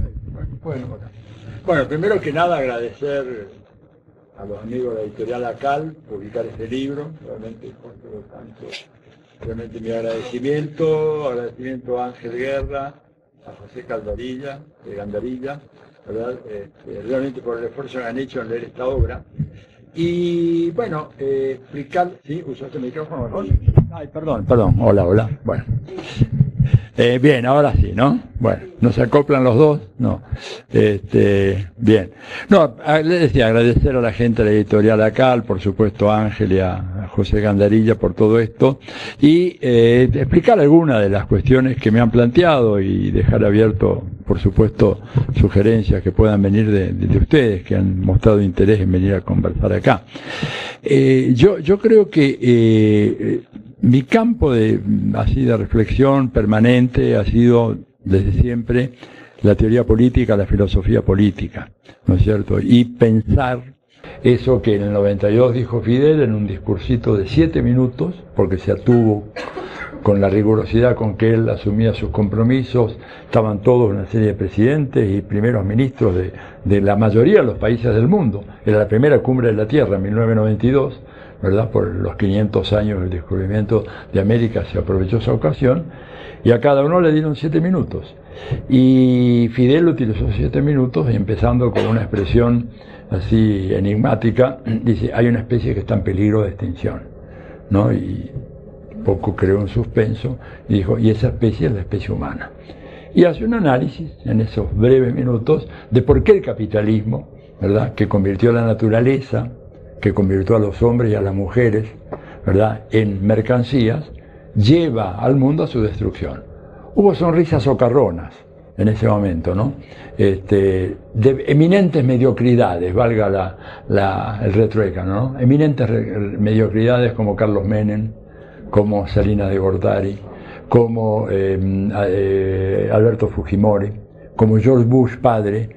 Bueno, primero que nada agradecer a los amigos de la editorial ACAL publicar este libro. Realmente, por lo tanto, realmente mi agradecimiento a Ángel Guerra, a José Caldarilla, de Gandarilla, ¿verdad? Realmente por el esfuerzo que han hecho en leer esta obra. Y bueno, explicar, ¿sí? ¿Usaste el micrófono? Ay, perdón, hola, bueno. Bien, ahora sí, ¿no? Bueno, ¿no se acoplan los dos? No. Bien. No, le decía, agradecer a la gente de la editorial ACAL, por supuesto a Ángel y a José Gandarilla por todo esto, y explicar algunas de las cuestiones que me han planteado y dejar abierto, por supuesto, sugerencias que puedan venir de ustedes, que han mostrado interés en venir a conversar acá. Yo creo que mi campo de reflexión permanente ha sido desde siempre la teoría política, la filosofía política, ¿no es cierto? Y pensar eso que en el 92 dijo Fidel en un discursito de 7 minutos, porque se atuvo con la rigurosidad con que él asumía sus compromisos. Estaban todos una serie de presidentes y primeros ministros de la mayoría de los países del mundo. Era la primera cumbre de la Tierra en 1992, ¿verdad? Por los 500 años del descubrimiento de América se aprovechó esa ocasión, y a cada uno le dieron 7 minutos. Y Fidel utilizó 7 minutos, empezando con una expresión así enigmática, dice, hay una especie que está en peligro de extinción, ¿no? Y poco creó un suspenso y dijo, y esa especie es la especie humana. Y hace un análisis en esos breves minutos de por qué el capitalismo, ¿verdad?, que convirtió la naturaleza, que convirtió a los hombres y a las mujeres, ¿verdad?, en mercancías, lleva al mundo a su destrucción. Hubo sonrisas socarronas en ese momento, ¿no? De eminentes mediocridades, valga el retruécano, ¿no? Eminentes mediocridades como Carlos Menem, como Salinas de Gortari, como Alberto Fujimori, como George Bush padre,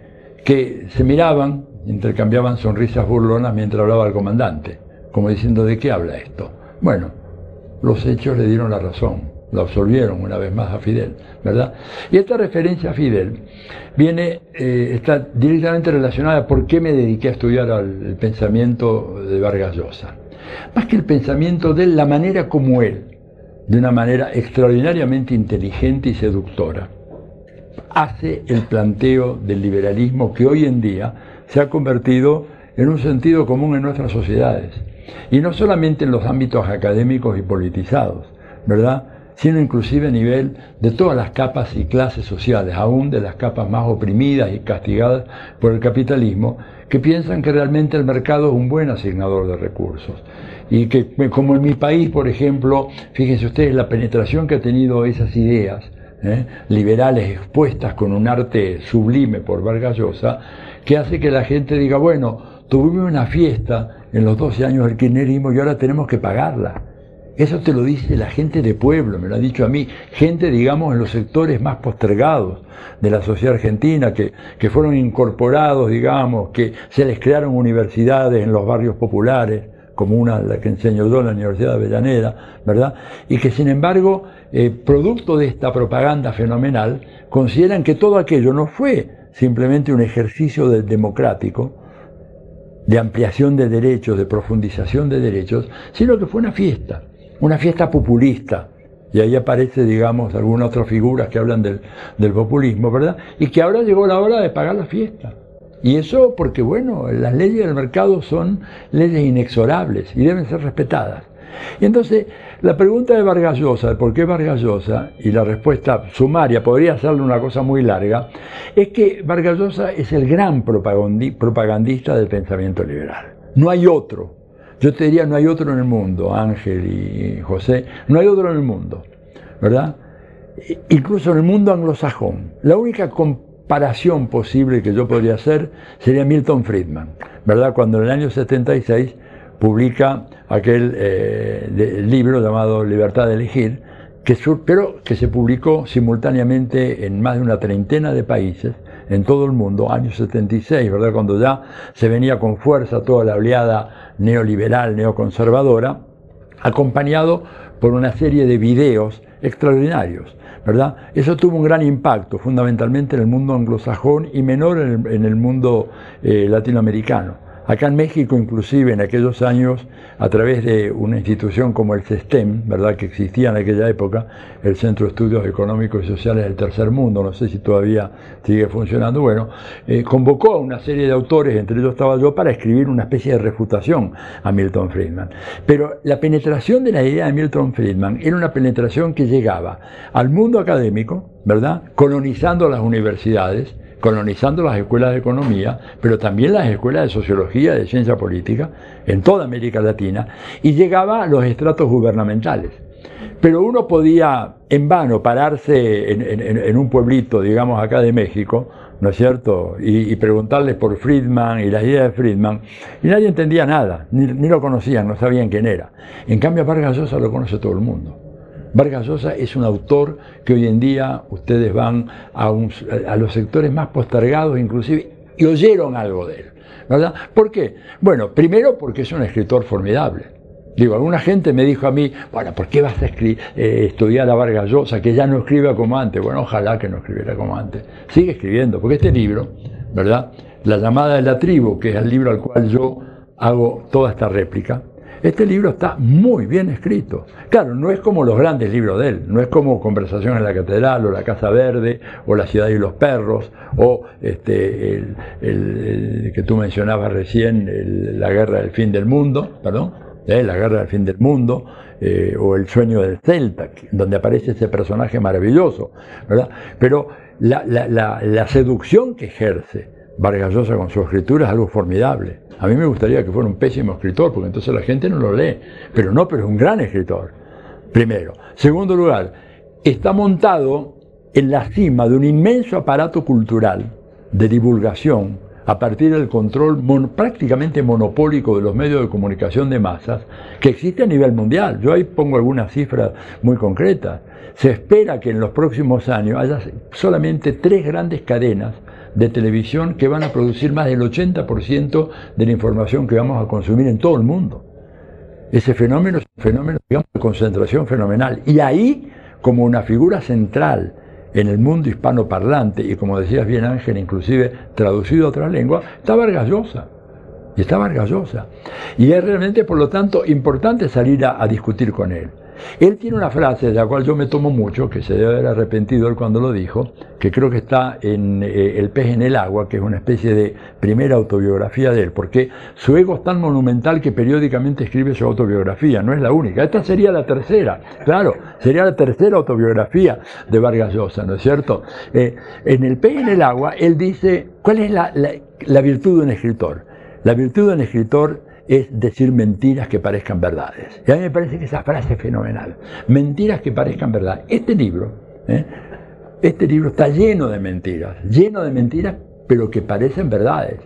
que se miraban, intercambiaban sonrisas burlonas mientras hablaba el comandante, como diciendo, ¿de qué habla esto? Bueno, los hechos le dieron la razón, lo absolvieron una vez más a Fidel, ¿verdad? Y esta referencia a Fidel está directamente relacionada a por qué me dediqué a estudiar el pensamiento de Vargas Llosa. Más que el pensamiento de él, la manera como él, de una manera extraordinariamente inteligente y seductora, hace el planteo del liberalismo que hoy en día se ha convertido en un sentido común en nuestras sociedades. Y no solamente en los ámbitos académicos y politizados, ¿verdad?, sino inclusive a nivel de todas las capas y clases sociales, aún de las capas más oprimidas y castigadas por el capitalismo, que piensan que realmente el mercado es un buen asignador de recursos. Y que, como en mi país, por ejemplo, fíjense ustedes la penetración que ha tenido esas ideas liberales expuestas con un arte sublime por Vargas Llosa, que hace que la gente diga, bueno, tuvimos una fiesta en los 12 años del kirchnerismo y ahora tenemos que pagarla. Eso te lo dice la gente de pueblo, me lo ha dicho a mí, gente, digamos, en los sectores más postergados de la sociedad argentina, que fueron incorporados, digamos, que se les crearon universidades en los barrios populares, como una, la que enseño yo, la Universidad de Avellaneda, ¿verdad? Y que sin embargo, producto de esta propaganda fenomenal, consideran que todo aquello no fue simplemente un ejercicio democrático, de ampliación de derechos, de profundización de derechos, sino que fue una fiesta populista. Y ahí aparece, digamos, algunas otras figuras que hablan del populismo, ¿verdad? Y que ahora llegó la hora de pagar la fiesta. Y eso porque, bueno, las leyes del mercado son leyes inexorables y deben ser respetadas. Y entonces, la pregunta de Vargas Llosa, de por qué Vargas Llosa, y la respuesta sumaria, podría hacerle una cosa muy larga, es que Vargas Llosa es el gran propagandista del pensamiento liberal. No hay otro. Yo te diría, no hay otro en el mundo, Ángel y José, no hay otro en el mundo, ¿verdad? Incluso en el mundo anglosajón. La única comparación posible que yo podría hacer sería Milton Friedman, ¿verdad? Cuando en el año 76 publica aquel libro llamado Libertad de Elegir, pero que se publicó simultáneamente en más de una treintena de países, en todo el mundo, año 76, ¿verdad? Cuando ya se venía con fuerza toda la oleada neoliberal, neoconservadora, acompañado por una serie de videos extraordinarios, ¿verdad? Eso tuvo un gran impacto, fundamentalmente en el mundo anglosajón y menor en el mundo latinoamericano. Acá en México, inclusive, en aquellos años, a través de una institución como el CESTEM, ¿verdad?, que existía en aquella época, el Centro de Estudios Económicos y Sociales del Tercer Mundo, no sé si todavía sigue funcionando, bueno, convocó a una serie de autores, entre ellos estaba yo, para escribir una especie de refutación a Milton Friedman. Pero la penetración de la idea de Milton Friedman era una penetración que llegaba al mundo académico, ¿verdad?, colonizando las universidades, colonizando las escuelas de economía, pero también las escuelas de sociología, de ciencia política, en toda América Latina, y llegaba a los estratos gubernamentales. Pero uno podía en vano pararse en un pueblito, digamos acá de México, ¿no es cierto?, y preguntarles por Friedman y las ideas de Friedman, y nadie entendía nada, ni lo conocían, no sabían quién era. En cambio, Vargas Llosa lo conoce todo el mundo. Vargas Llosa es un autor que hoy en día ustedes van a los sectores más postergados inclusive y oyeron algo de él, ¿verdad? ¿Por qué? Bueno, primero porque es un escritor formidable. Digo, alguna gente me dijo a mí, bueno, ¿por qué vas a estudiar a Vargas Llosa, que ya no escribe como antes? Bueno, ojalá que no escribiera como antes. Sigue escribiendo, porque este libro, ¿verdad?, La llamada de la tribu, que es el libro al cual yo hago toda esta réplica, este libro está muy bien escrito. Claro, no es como los grandes libros de él, no es como Conversación en la Catedral, o La Casa Verde, o La Ciudad y los Perros, o el que tú mencionabas recién, La Guerra del Fin del Mundo, La Guerra del Fin del Mundo, o El Sueño del Celta, donde aparece ese personaje maravilloso, ¿verdad? Pero la seducción que ejerce Vargas Llosa con su escritura es algo formidable. A mí me gustaría que fuera un pésimo escritor, porque entonces la gente no lo lee. Pero es un gran escritor, primero. Segundo lugar, está montado en la cima de un inmenso aparato cultural de divulgación a partir del control prácticamente monopólico de los medios de comunicación de masas que existe a nivel mundial. Yo ahí pongo algunas cifras muy concretas. Se espera que en los próximos años haya solamente 3 grandes cadenas de televisión que van a producir más del 80% de la información que vamos a consumir en todo el mundo. Ese fenómeno es un fenómeno, digamos, de concentración fenomenal. Y ahí, como una figura central en el mundo hispanoparlante, y como decías bien Ángel, inclusive traducido a otras lenguas, está Vargas Llosa. Y está Vargas Llosa. Y es realmente, por lo tanto, importante salir a discutir con él. Él tiene una frase de la cual yo me tomo mucho, que se debe haber arrepentido él cuando lo dijo, que creo que está en El pez en el agua, que es una especie de primera autobiografía de él, porque su ego es tan monumental que periódicamente escribe su autobiografía, no es la única. Esta sería la tercera, claro, sería la tercera autobiografía de Vargas Llosa, ¿no es cierto? En El pez en el agua, él dice, ¿cuál es la virtud de un escritor? La virtud de un escritor es decir mentiras que parezcan verdades. Y a mí me parece que esa frase es fenomenal. Mentiras que parezcan verdad. Este libro está lleno de mentiras pero que parecen verdades,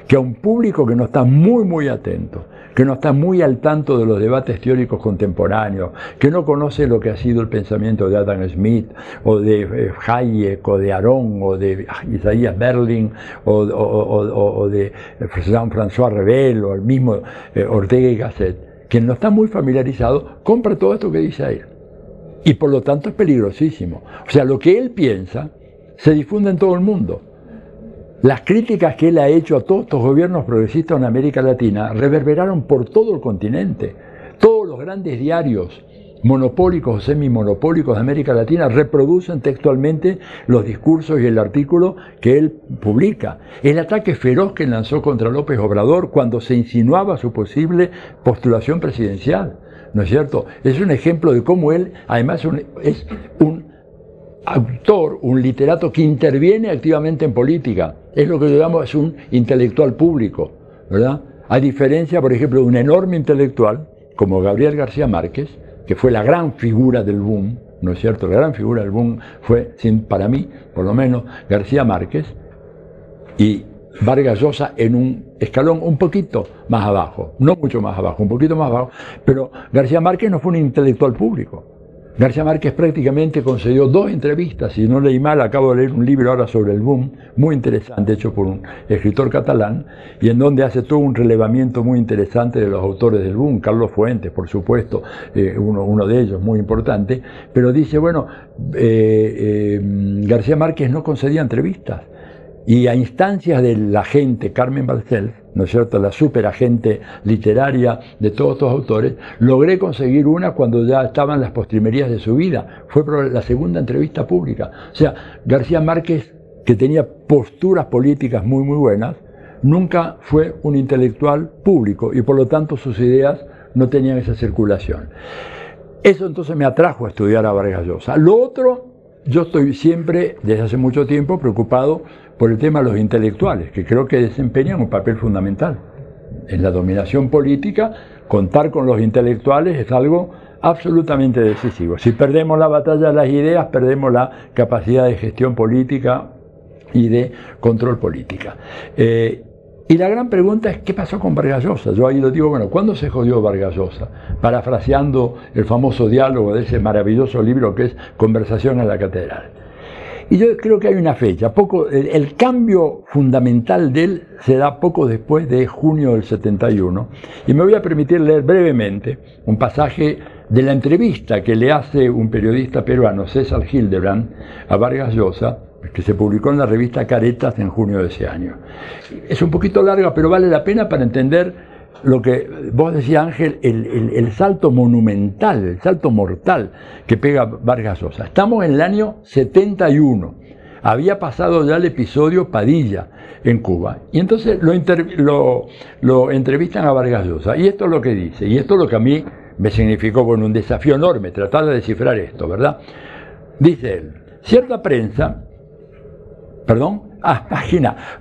que a un público que no está muy atento, que no está muy al tanto de los debates teóricos contemporáneos, que no conoce lo que ha sido el pensamiento de Adam Smith, o de Hayek, o de Aron, o de Isaías Berlin, o de Jean-François Revel, o el mismo Ortega y Gasset, quien no está muy familiarizado, compra todo esto que dice él. Y por lo tanto es peligrosísimo. O sea, lo que él piensa se difunde en todo el mundo. Las críticas que él ha hecho a todos estos gobiernos progresistas en América Latina reverberaron por todo el continente. Todos los grandes diarios monopólicos o semimonopólicos de América Latina reproducen textualmente los discursos y el artículo que él publica. El ataque feroz que lanzó contra López Obrador cuando se insinuaba su posible postulación presidencial, ¿no es cierto? Es un ejemplo de cómo él, además, es un autor, un literato que interviene activamente en política. Es lo que llamamos un intelectual público, ¿verdad? A diferencia, por ejemplo, de un enorme intelectual como Gabriel García Márquez, que fue la gran figura del boom, ¿no es cierto? La gran figura del boom fue, para mí, por lo menos, García Márquez, y Vargas Llosa en un escalón un poquito más abajo, no mucho más abajo, un poquito más abajo, pero García Márquez no fue un intelectual público. García Márquez prácticamente concedió 2 entrevistas, si no leí mal, acabo de leer un libro ahora sobre el boom, muy interesante, hecho por un escritor catalán, y en donde hace todo un relevamiento muy interesante de los autores del boom, Carlos Fuentes, por supuesto, uno de ellos, muy importante, pero dice, bueno, García Márquez no concedía entrevistas, y a instancias de la agente Carmen Balcells, ¿no es cierto?, la superagente literaria de todos estos autores, logré conseguir una cuando ya estaban las postrimerías de su vida. Fue la segunda entrevista pública. O sea, García Márquez, que tenía posturas políticas muy buenas, nunca fue un intelectual público y por lo tanto sus ideas no tenían esa circulación. Eso entonces me atrajo a estudiar a Vargas Llosa. Lo otro, yo estoy siempre, desde hace mucho tiempo, preocupado por el tema de los intelectuales, que creo que desempeñan un papel fundamental. En la dominación política, contar con los intelectuales es algo absolutamente decisivo. Si perdemos la batalla de las ideas, perdemos la capacidad de gestión política y de control política. Y la gran pregunta es, ¿qué pasó con Vargas Llosa? Yo ahí lo digo, bueno, ¿cuándo se jodió Vargas Llosa? Parafraseando el famoso diálogo de ese maravilloso libro que es Conversación en la Catedral. Y yo creo que hay una fecha, el cambio fundamental de él se da poco después de junio del 71, y me voy a permitir leer brevemente un pasaje de la entrevista que le hace un periodista peruano, César Hildebrand, a Vargas Llosa, que se publicó en la revista Caretas en junio de ese año. Es un poquito larga, pero vale la pena para entender lo que vos decías, Ángel, el salto monumental, el salto mortal que pega Vargas Llosa. Estamos en el año 71. Había pasado ya el episodio Padilla en Cuba. Y entonces lo entrevistan a Vargas Llosa. Y esto es lo que dice. Y esto es lo que a mí me significó, bueno, un desafío enorme, tratar de descifrar esto, ¿verdad? Dice él, cierta prensa,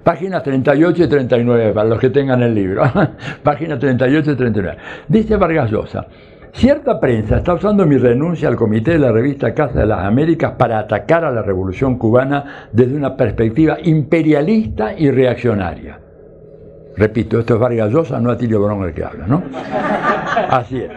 páginas 38 y 39, para los que tengan el libro. Páginas 38 y 39. Dice Vargas Llosa, cierta prensa está usando mi renuncia al comité de la revista Casa de las Américas para atacar a la revolución cubana desde una perspectiva imperialista y reaccionaria. Repito, esto es Vargas Llosa, no Atilio Borón el que habla, ¿no? Así es.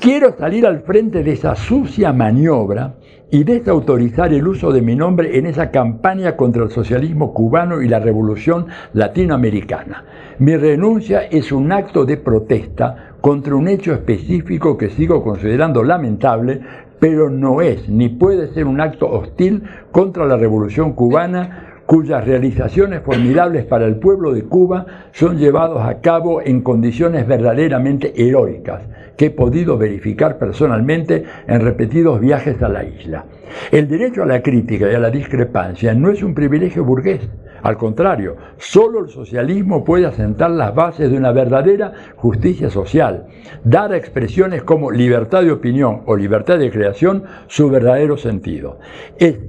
Quiero salir al frente de esa sucia maniobra y desautorizar el uso de mi nombre en esa campaña contra el socialismo cubano y la revolución latinoamericana. Mi renuncia es un acto de protesta contra un hecho específico que sigo considerando lamentable, pero no es ni puede ser un acto hostil contra la revolución cubana, cuyas realizaciones formidables para el pueblo de Cuba son llevados a cabo en condiciones verdaderamente heroicas, que he podido verificar personalmente en repetidos viajes a la isla. El derecho a la crítica y a la discrepancia no es un privilegio burgués. Al contrario, solo el socialismo puede asentar las bases de una verdadera justicia social, dar a expresiones como libertad de opinión o libertad de creación su verdadero sentido. Es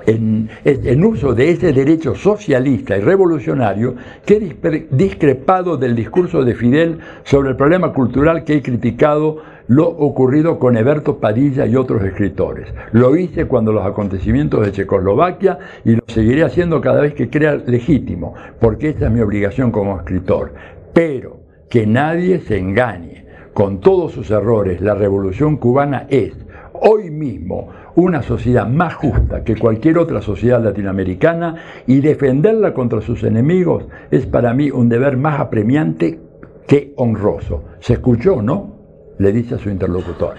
en uso de ese derecho socialista y revolucionario que he discrepado del discurso de Fidel sobre el problema cultural que he criticado lo ocurrido con Heberto Padilla y otros escritores. Lo hice cuando los acontecimientos de Checoslovaquia y lo seguiré haciendo cada vez que crea legítimo, porque esta es mi obligación como escritor. Pero que nadie se engañe. Con todos sus errores, la Revolución Cubana es, hoy mismo, una sociedad más justa que cualquier otra sociedad latinoamericana, y defenderla contra sus enemigos es para mí un deber más apremiante que honroso. ¿Se escuchó, no?, le dice a su interlocutor.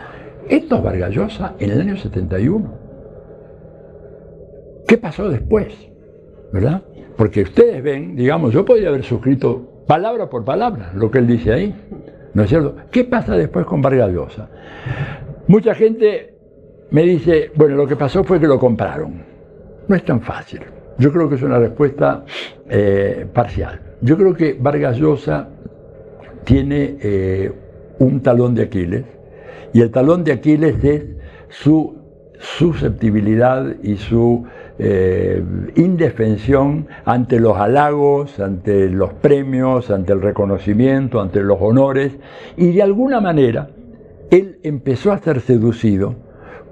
Esto es Vargas Llosa en el año 71. ¿Qué pasó después? ¿Verdad? Porque ustedes ven, digamos, yo podría haber suscrito palabra por palabra lo que él dice ahí, ¿no es cierto? ¿Qué pasa después con Vargas Llosa? Mucha gente me dice, bueno, lo que pasó fue que lo compraron. No es tan fácil. Yo creo que es una respuesta parcial. Yo creo que Vargas Llosa tiene un talón de Aquiles, y el talón de Aquiles es su susceptibilidad y su indefensión ante los halagos, ante los premios, ante el reconocimiento, ante los honores, y de alguna manera él empezó a ser seducido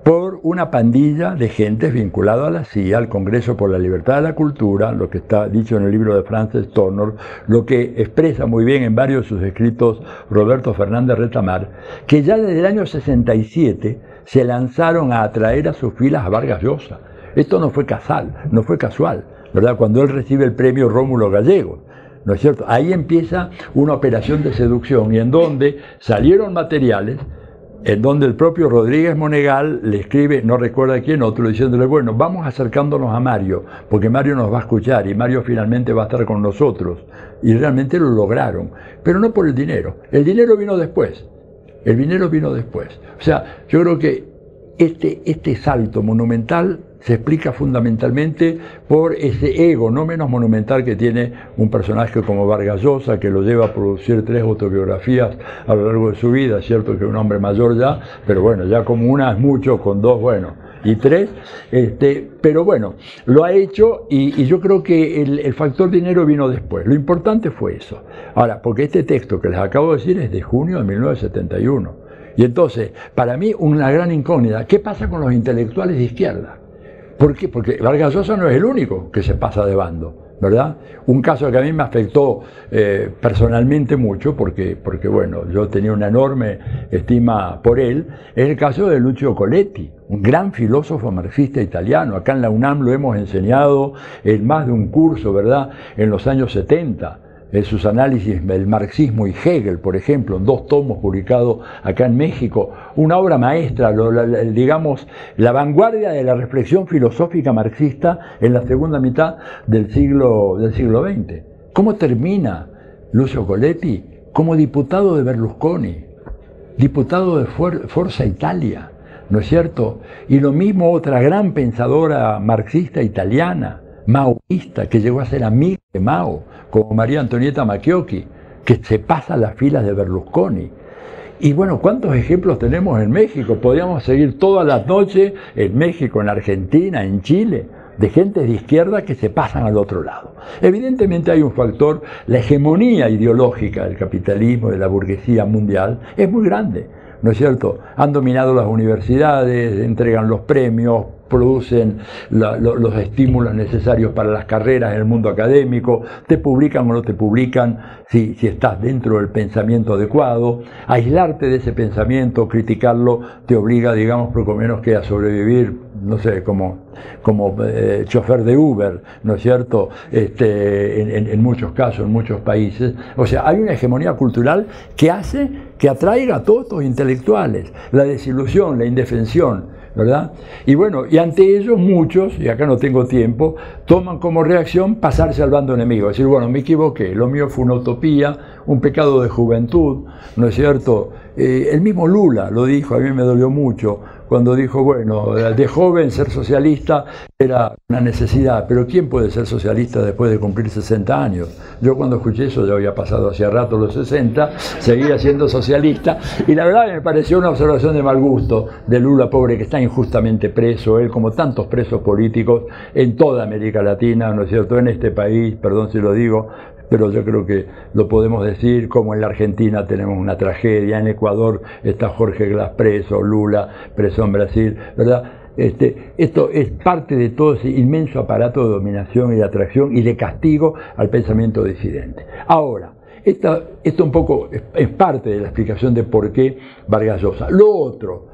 por una pandilla de gentes vinculadas a la CIA, al Congreso por la Libertad de la Cultura, lo que está dicho en el libro de Frances Turner, lo que expresa muy bien en varios de sus escritos Roberto Fernández Retamar, que ya desde el año 67 se lanzaron a atraer a sus filas a Vargas Llosa. Esto no fue casual, ¿verdad? Cuando él recibe el premio Rómulo Gallegos, ¿no es cierto? Ahí empieza una operación de seducción, y en donde salieron materiales en donde el propio Rodríguez Monegal le escribe, no recuerda quién, otro, diciéndole, bueno, vamos acercándonos a Mario, porque Mario nos va a escuchar y Mario finalmente va a estar con nosotros. Y realmente lo lograron, pero no por el dinero. El dinero vino después. El dinero vino después. O sea, yo creo que este salto monumental se explica fundamentalmente por ese ego no menos monumental que tiene un personaje como Vargas Llosa, que lo lleva a producir 3 autobiografías a lo largo de su vida. Es cierto que es un hombre mayor ya, pero bueno, ya como una es mucho, con 2, bueno, y 3, pero bueno, lo ha hecho, y yo creo que el factor dinero vino después. Lo importante fue eso. Ahora, porque este texto que les acabo de decir es de junio de 1971. Y entonces, para mí, una gran incógnita, ¿qué pasa con los intelectuales de izquierda? ¿Por qué? Porque Vargas Llosa no es el único que se pasa de bando, ¿verdad? Un caso que a mí me afectó personalmente mucho, porque bueno, yo tenía una enorme estima por él, es el caso de Lucio Coletti, un gran filósofo marxista italiano. Acá en la UNAM lo hemos enseñado en más de un curso, ¿verdad?, en los años 70. Sus análisis del marxismo y Hegel, por ejemplo, en 2 tomos publicados acá en México, una obra maestra, digamos, la vanguardia de la reflexión filosófica marxista en la segunda mitad del siglo XX. ¿Cómo termina Lucio Coletti? Como diputado de Berlusconi, diputado de Forza Italia, ¿no es cierto? Y lo mismo otra gran pensadora marxista italiana, maoísta, que llegó a ser amiga de Mao, como María Antonieta Macchiocchi, que se pasa a las filas de Berlusconi. Y bueno, ¿cuántos ejemplos tenemos en México? Podríamos seguir todas las noches en México, en Argentina, en Chile, de gentes de izquierda que se pasan al otro lado. Evidentemente hay un factor, la hegemonía ideológica del capitalismo, de la burguesía mundial, es muy grande, ¿no es cierto? Han dominado las universidades, entregan los premios, producen los estímulos necesarios para las carreras en el mundo académico, te publican o no te publican si estás dentro del pensamiento adecuado. Aislarte de ese pensamiento, criticarlo, te obliga, digamos, poco menos que a sobrevivir, no sé, como chofer de Uber, ¿no es cierto?, en muchos casos, en muchos países. O sea, hay una hegemonía cultural que hace que atraiga a todos estos intelectuales, la desilusión, la indefensión, ¿verdad? Y bueno, y ante ellos muchos, y acá no tengo tiempo, toman como reacción pasarse al bando enemigo, decir, bueno, me equivoqué, lo mío fue una utopía, un pecado de juventud, ¿no es cierto? El mismo Lula lo dijo, a mí me dolió mucho, cuando dijo, bueno, de joven ser socialista era una necesidad, pero ¿quién puede ser socialista después de cumplir 60 años? Yo cuando escuché eso, ya había pasado hacía rato los 60, seguía siendo socialista, y la verdad me pareció una observación de mal gusto de Lula, pobre, que está injustamente preso, él como tantos presos políticos en toda América Latina, ¿no es cierto?, en este país, perdón si lo digo, pero yo creo que lo podemos decir, como en la Argentina tenemos una tragedia, en Ecuador está Jorge Glass preso, Lula preso en Brasil, ¿verdad? Esto es parte de todo ese inmenso aparato de dominación y de atracción y de castigo al pensamiento disidente. Ahora, esto un poco es parte de la explicación de por qué Vargas Llosa. Lo otro,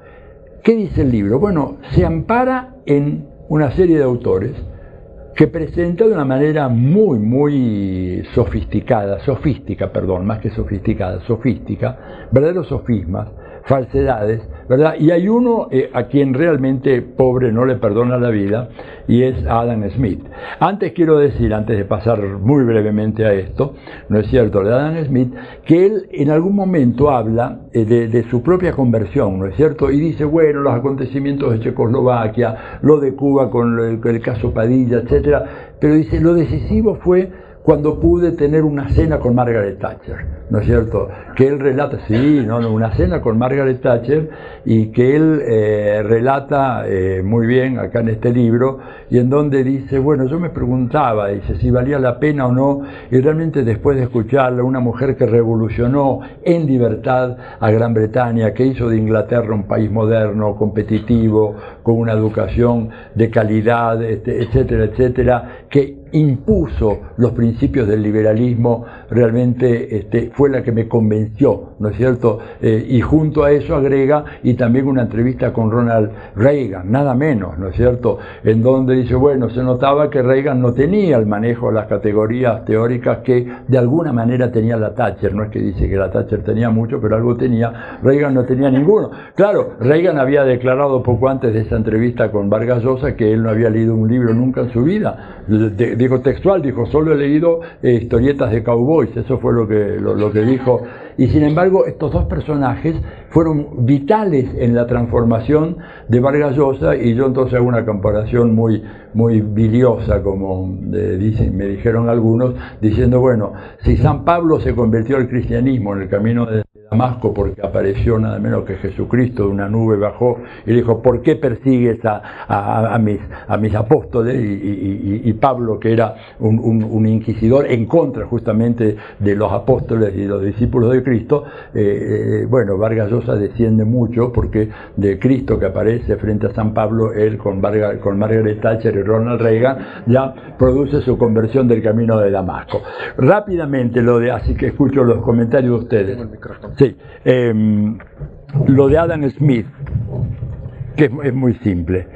¿qué dice el libro? Bueno, se ampara en una serie de autores que presenta de una manera muy sofística, más que sofisticada, verdaderos sofismas, falsedades, ¿verdad? Y hay uno a quien realmente pobre no le perdona la vida, y es Adam Smith. Antes quiero decir, antes de pasar muy brevemente a esto, ¿no es cierto?, de Adam Smith, que él en algún momento habla de su propia conversión, ¿no es cierto?, y dice, bueno, los acontecimientos de Checoslovaquia, lo de Cuba con el caso Padilla, etcétera, pero dice, lo decisivo fue cuando pude tener una cena con Margaret Thatcher, ¿no es cierto? Que él relata, una cena con Margaret Thatcher, y que él relata muy bien acá en este libro, y en donde dice, bueno, yo me preguntaba, dice, si valía la pena o no, y realmente después de escucharla, una mujer que revolucionó en libertad a Gran Bretaña, que hizo de Inglaterra un país moderno, competitivo, con una educación de calidad, etcétera, etcétera, que impuso los principios del liberalismo, realmente fue la que me convenció, ¿no es cierto? Y junto a eso agrega, y también una entrevista con Ronald Reagan, nada menos, ¿no es cierto? En donde dice, bueno, se notaba que Reagan no tenía el manejo de las categorías teóricas que de alguna manera tenía la Thatcher, no es que dice que la Thatcher tenía mucho, pero algo tenía, Reagan no tenía ninguno. Claro, Reagan había declarado poco antes de esa entrevista con Vargas Llosa que él no había leído un libro nunca en su vida. Dijo textual, dijo, solo he leído historietas de cowboys, eso fue lo que dijo. Y sin embargo, estos dos personajes fueron vitales en la transformación de Vargas Llosa, y yo entonces hago una comparación muy biliosa, como me dijeron algunos, diciendo, bueno, si San Pablo se convirtió al cristianismo en el camino de Damasco porque apareció nada menos que Jesucristo de una nube, bajó y dijo, ¿por qué persigues a mis apóstoles? Y Pablo, que era un inquisidor en contra justamente de los apóstoles y los discípulos de Cristo, bueno, Vargas Llosa desciende mucho, porque de Cristo que aparece frente a San Pablo, él con Margaret Thatcher y Ronald Reagan ya produce su conversión del camino de Damasco. Rápidamente así que escucho los comentarios de ustedes. Sí, lo de Adam Smith, que es muy simple.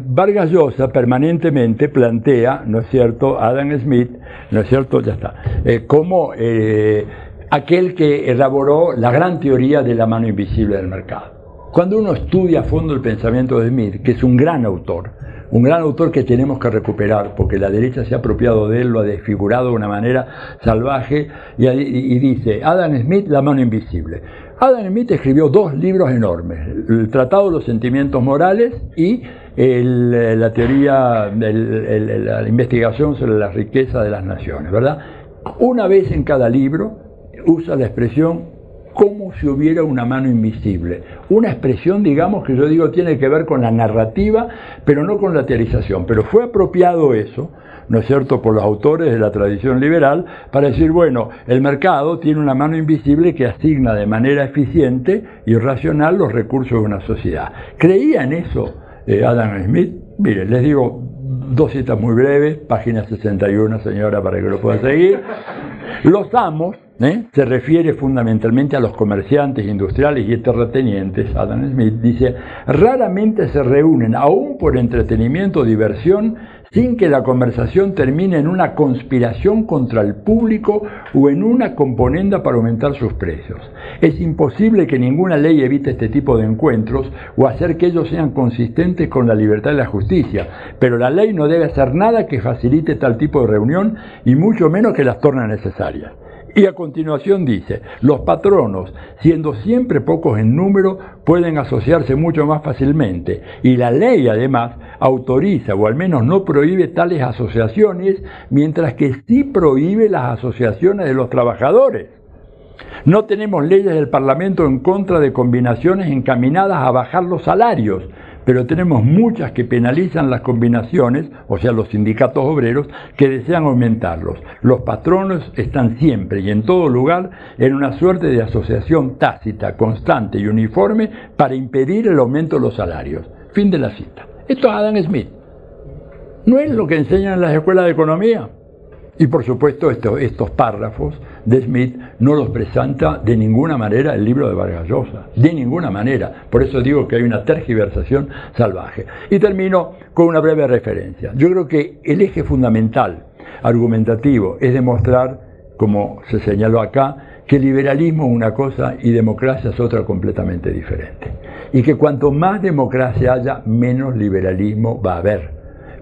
Vargas Llosa permanentemente plantea, ¿no es cierto?, Adam Smith, ¿no es cierto?, ya está, como aquel que elaboró la gran teoría de la mano invisible del mercado. Cuando uno estudia a fondo el pensamiento de Smith, que es un gran autor que tenemos que recuperar, porque la derecha se ha apropiado de él, lo ha desfigurado de una manera salvaje, y dice, Adam Smith, la mano invisible. Adam Smith escribió dos libros enormes, el Tratado de los Sentimientos Morales y la teoría, la investigación sobre la riqueza de las naciones, ¿verdad? Una vez en cada libro usa la expresión como si hubiera una mano invisible. Una expresión, digamos, que yo digo tiene que ver con la narrativa, pero no con la teorización. Pero fue apropiado eso, ¿no es cierto?, por los autores de la tradición liberal, para decir, bueno, el mercado tiene una mano invisible que asigna de manera eficiente y racional los recursos de una sociedad. ¿Creía en eso Adam Smith? Mire, les digo dos citas muy breves, página 61, señora, para que lo pueda seguir. Los amos, se refiere fundamentalmente a los comerciantes, industriales y terratenientes. Adam Smith dice, raramente se reúnen, aún por entretenimiento o diversión, sin que la conversación termine en una conspiración contra el público o en una componenda para aumentar sus precios. Es imposible que ninguna ley evite este tipo de encuentros o hacer que ellos sean consistentes con la libertad y la justicia, pero la ley no debe hacer nada que facilite tal tipo de reunión y mucho menos que las torne necesarias. Y a continuación dice, los patronos, siendo siempre pocos en número, pueden asociarse mucho más fácilmente, y la ley además autoriza o al menos no prohíbe tales asociaciones, mientras que sí prohíbe las asociaciones de los trabajadores. No tenemos leyes del Parlamento en contra de combinaciones encaminadas a bajar los salarios, pero tenemos muchas que penalizan las combinaciones, o sea, los sindicatos obreros, que desean aumentarlos. Los patronos están siempre y en todo lugar en una suerte de asociación tácita, constante y uniforme para impedir el aumento de los salarios. Fin de la cita. Esto es Adam Smith. ¿No es lo que enseñan en las escuelas de economía? Y por supuesto estos párrafos de Smith no los presenta de ninguna manera el libro de Vargas Llosa, de ninguna manera. Por eso digo que hay una tergiversación salvaje. Y termino con una breve referencia. Yo creo que el eje fundamental, argumentativo, es demostrar, como se señaló acá, que liberalismo es una cosa y democracia es otra completamente diferente. Y que cuanto más democracia haya, menos liberalismo va a haber.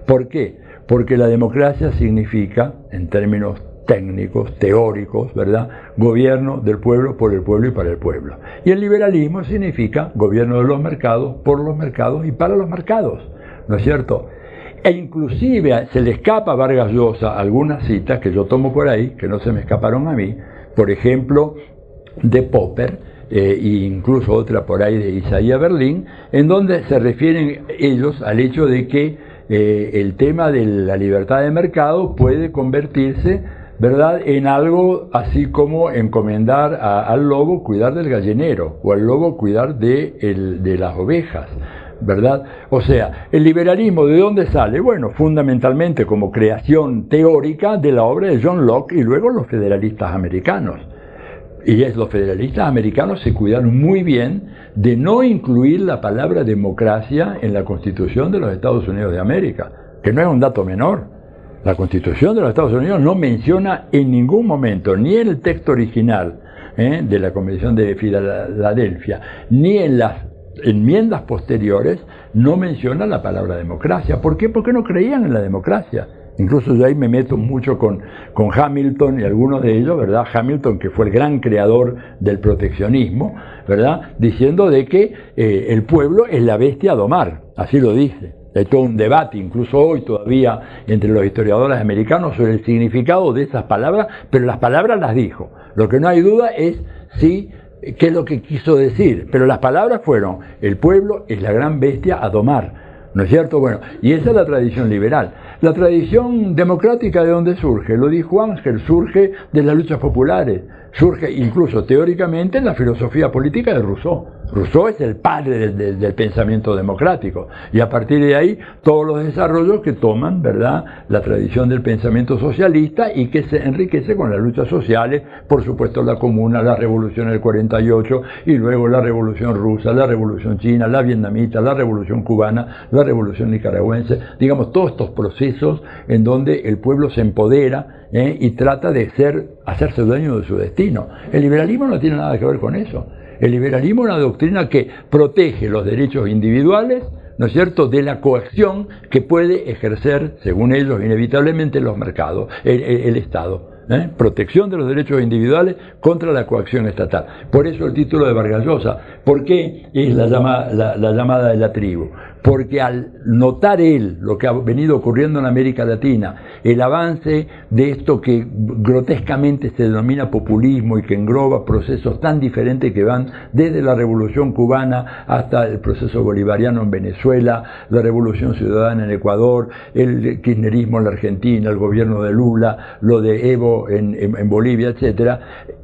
¿Por qué? Porque la democracia significa, en términos técnicos, teóricos, ¿verdad?, gobierno del pueblo, por el pueblo y para el pueblo. Y el liberalismo significa gobierno de los mercados, por los mercados y para los mercados, ¿no es cierto? E inclusive se le escapa a Vargas Llosa algunas citas que yo tomo por ahí, que no se me escaparon a mí, por ejemplo, de Popper, e incluso otra por ahí de Isaías Berlín, en donde se refieren ellos al hecho de que el tema de la libertad de mercado puede convertirse, ¿verdad?, en algo así como encomendar al lobo cuidar del gallinero o al lobo cuidar de las ovejas, ¿verdad? O sea, el liberalismo, ¿de dónde sale? Bueno, fundamentalmente como creación teórica de la obra de John Locke y luego los federalistas americanos. Y los federalistas americanos se cuidaron muy bien de no incluir la palabra democracia en la Constitución de los Estados Unidos de América, que no es un dato menor. La Constitución de los Estados Unidos no menciona en ningún momento, ni en el texto original de la Convención de Filadelfia, ni en las enmiendas posteriores, no menciona la palabra democracia. ¿Por qué? Porque no creían en la democracia. Incluso yo ahí me meto mucho con Hamilton y algunos de ellos, ¿verdad? Hamilton, que fue el gran creador del proteccionismo, ¿verdad?, diciendo de que el pueblo es la bestia a domar, así lo dice. Hay todo un debate, incluso hoy todavía, entre los historiadores americanos sobre el significado de esas palabras, pero las palabras las dijo. Lo que no hay duda es qué es lo que quiso decir, pero las palabras fueron: el pueblo es la gran bestia a domar. ¿No es cierto? Bueno, y esa es la tradición liberal. La tradición democrática, ¿de dónde surge? Lo dijo Ángel, surge de las luchas populares, surge incluso teóricamente en la filosofía política de Rousseau. Rousseau es el padre del pensamiento democrático, y a partir de ahí todos los desarrollos que toman, ¿verdad?, la tradición del pensamiento socialista y que se enriquece con las luchas sociales, por supuesto la comuna, la revolución del 48 y luego la revolución rusa, la revolución china, la vietnamita, la revolución cubana, la revolución nicaragüense, digamos todos estos procesos en donde el pueblo se empodera y trata de hacerse dueño de su destino. El liberalismo no tiene nada que ver con eso. El liberalismo es una doctrina que protege los derechos individuales, ¿no es cierto?, de la coacción que puede ejercer, según ellos, inevitablemente los mercados, el Estado. Protección de los derechos individuales contra la coacción estatal. Por eso el título de Vargas Llosa. ¿Por qué es la llamada de la tribu? Porque al notar él lo que ha venido ocurriendo en América Latina, el avance de esto que grotescamente se denomina populismo y que engloba procesos tan diferentes que van desde la Revolución Cubana hasta el proceso bolivariano en Venezuela, la Revolución Ciudadana en Ecuador, el kirchnerismo en la Argentina, el gobierno de Lula, lo de Evo en Bolivia, etcétera.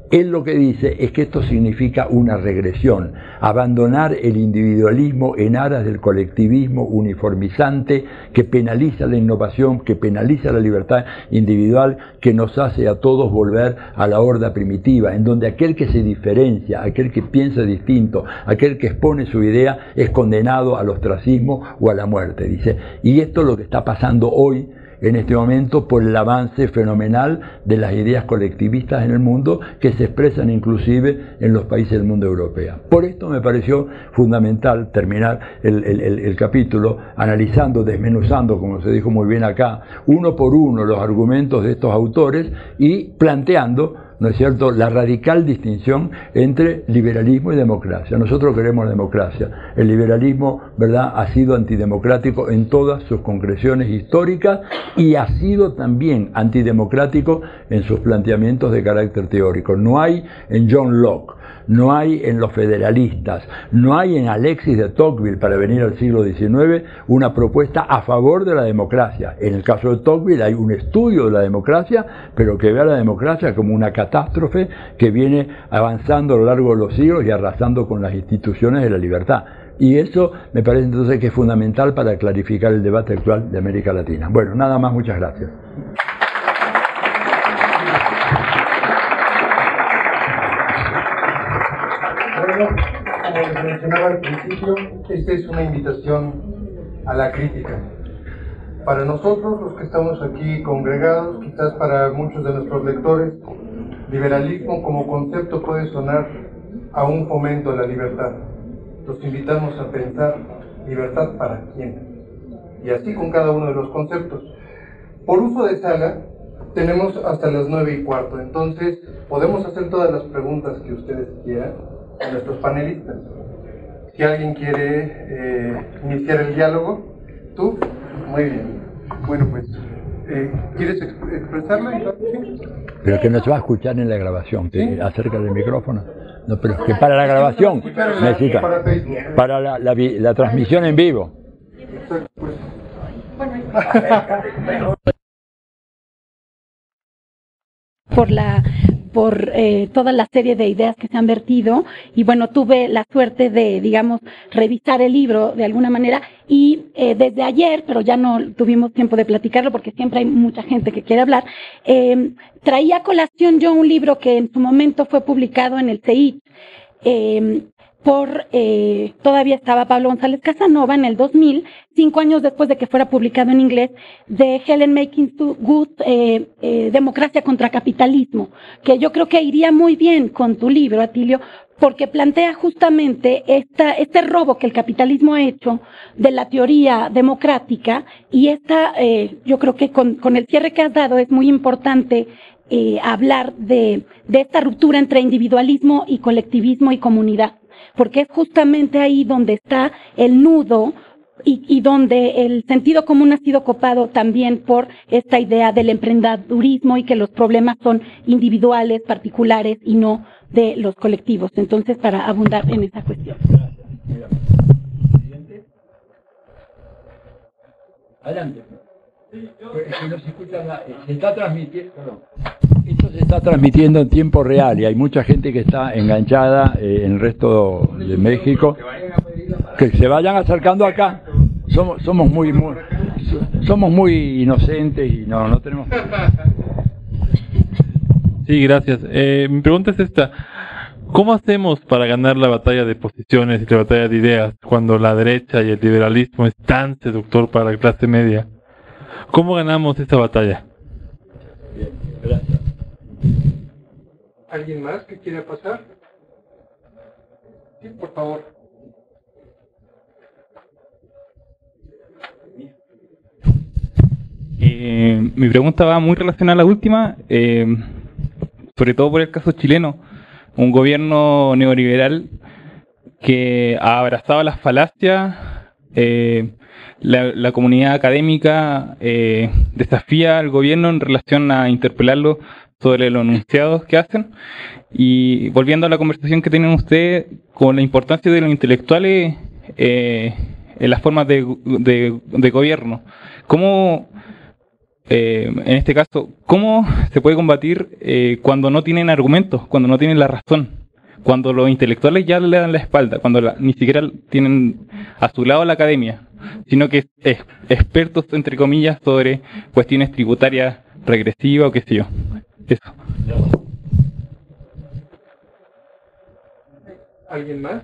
Él lo que dice es que esto significa una regresión, abandonar el individualismo en aras del colectivismo uniformizante que penaliza la innovación, que penaliza la libertad individual, que nos hace a todos volver a la horda primitiva, en donde aquel que se diferencia, aquel que piensa distinto, aquel que expone su idea es condenado al ostracismo o a la muerte, dice. Y esto es lo que está pasando hoy, en este momento, por el avance fenomenal de las ideas colectivistas en el mundo que se expresan inclusive en los países del mundo europeo. Por esto me pareció fundamental terminar el capítulo analizando, desmenuzando, como se dijo muy bien acá, uno por uno los argumentos de estos autores y planteando, ¿no es cierto?, la radical distinción entre liberalismo y democracia. Nosotros queremos democracia. El liberalismo, ¿verdad?, ha sido antidemocrático en todas sus concreciones históricas y ha sido también antidemocrático en sus planteamientos de carácter teórico. No hay en John Locke, no hay en los federalistas, no hay en Alexis de Tocqueville, para venir al siglo XIX, una propuesta a favor de la democracia. En el caso de Tocqueville hay un estudio de la democracia, pero que ve a la democracia como una catástrofe que viene avanzando a lo largo de los siglos y arrasando con las instituciones de la libertad. Y eso me parece entonces que es fundamental para clarificar el debate actual de América Latina. Bueno, nada más, muchas gracias. Bueno, como les mencionaba al principio, esta es una invitación a la crítica. Para nosotros, los que estamos aquí congregados, quizás para muchos de nuestros lectores, liberalismo como concepto puede sonar a un fomento a la libertad. Los invitamos a pensar libertad para quién. Y así con cada uno de los conceptos. Por uso de sala, tenemos hasta las 9:15, entonces podemos hacer todas las preguntas que ustedes quieran a nuestros panelistas. Si alguien quiere iniciar el diálogo, ¿tú? Muy bien. Bueno, pues, ¿quieres expresarla? Pero que no se va a escuchar en la grabación, que acerca del micrófono. No, pero que para la grabación necesita, para la transmisión en vivo. Exacto, pues. por toda la serie de ideas que se han vertido, y bueno, tuve la suerte de, digamos, revisar el libro de alguna manera, y desde ayer, pero ya no tuvimos tiempo de platicarlo porque siempre hay mucha gente que quiere hablar, traía a colación yo un libro que en su momento fue publicado en el CEIC, todavía estaba Pablo González Casanova en el 2000, 5 años después de que fuera publicado en inglés, de Helen McIntosh, Democracia contra Capitalismo, que yo creo que iría muy bien con tu libro, Atilio, porque plantea justamente este robo que el capitalismo ha hecho de la teoría democrática, y yo creo que con el cierre que has dado es muy importante hablar de esta ruptura entre individualismo y colectivismo y comunidad, porque es justamente ahí donde está el nudo y donde el sentido común ha sido copado también por esta idea del emprendedurismo y que los problemas son individuales, particulares y no de los colectivos. Entonces, para abundar en esa cuestión. Adelante. Esto se está transmitiendo en tiempo real y hay mucha gente que está enganchada en el resto de México. Que se vayan acercando acá. Somos muy inocentes y no tenemos. Sí, gracias. Mi pregunta es esta. ¿Cómo hacemos para ganar la batalla de posiciones y la batalla de ideas cuando la derecha y el liberalismo es tan seductor para la clase media? ¿Cómo ganamos esta batalla? Bien, gracias. ¿Alguien más que quiera pasar? Sí, por favor. Mi pregunta va muy relacionada a la última, sobre todo por el caso chileno. Un gobierno neoliberal que ha abrazado las falacias, la comunidad académica desafía al gobierno en relación a interpelarlo sobre los enunciados que hacen. Y volviendo a la conversación que tienen ustedes con la importancia de los intelectuales en las formas de gobierno, ¿cómo, en este caso, cómo se puede combatir cuando no tienen argumentos, cuando no tienen la razón, cuando los intelectuales ya le dan la espalda, cuando ni siquiera tienen a su lado la academia, sino que es expertos, entre comillas, sobre cuestiones tributarias regresivas o qué sé yo? Eso. ¿Alguien más?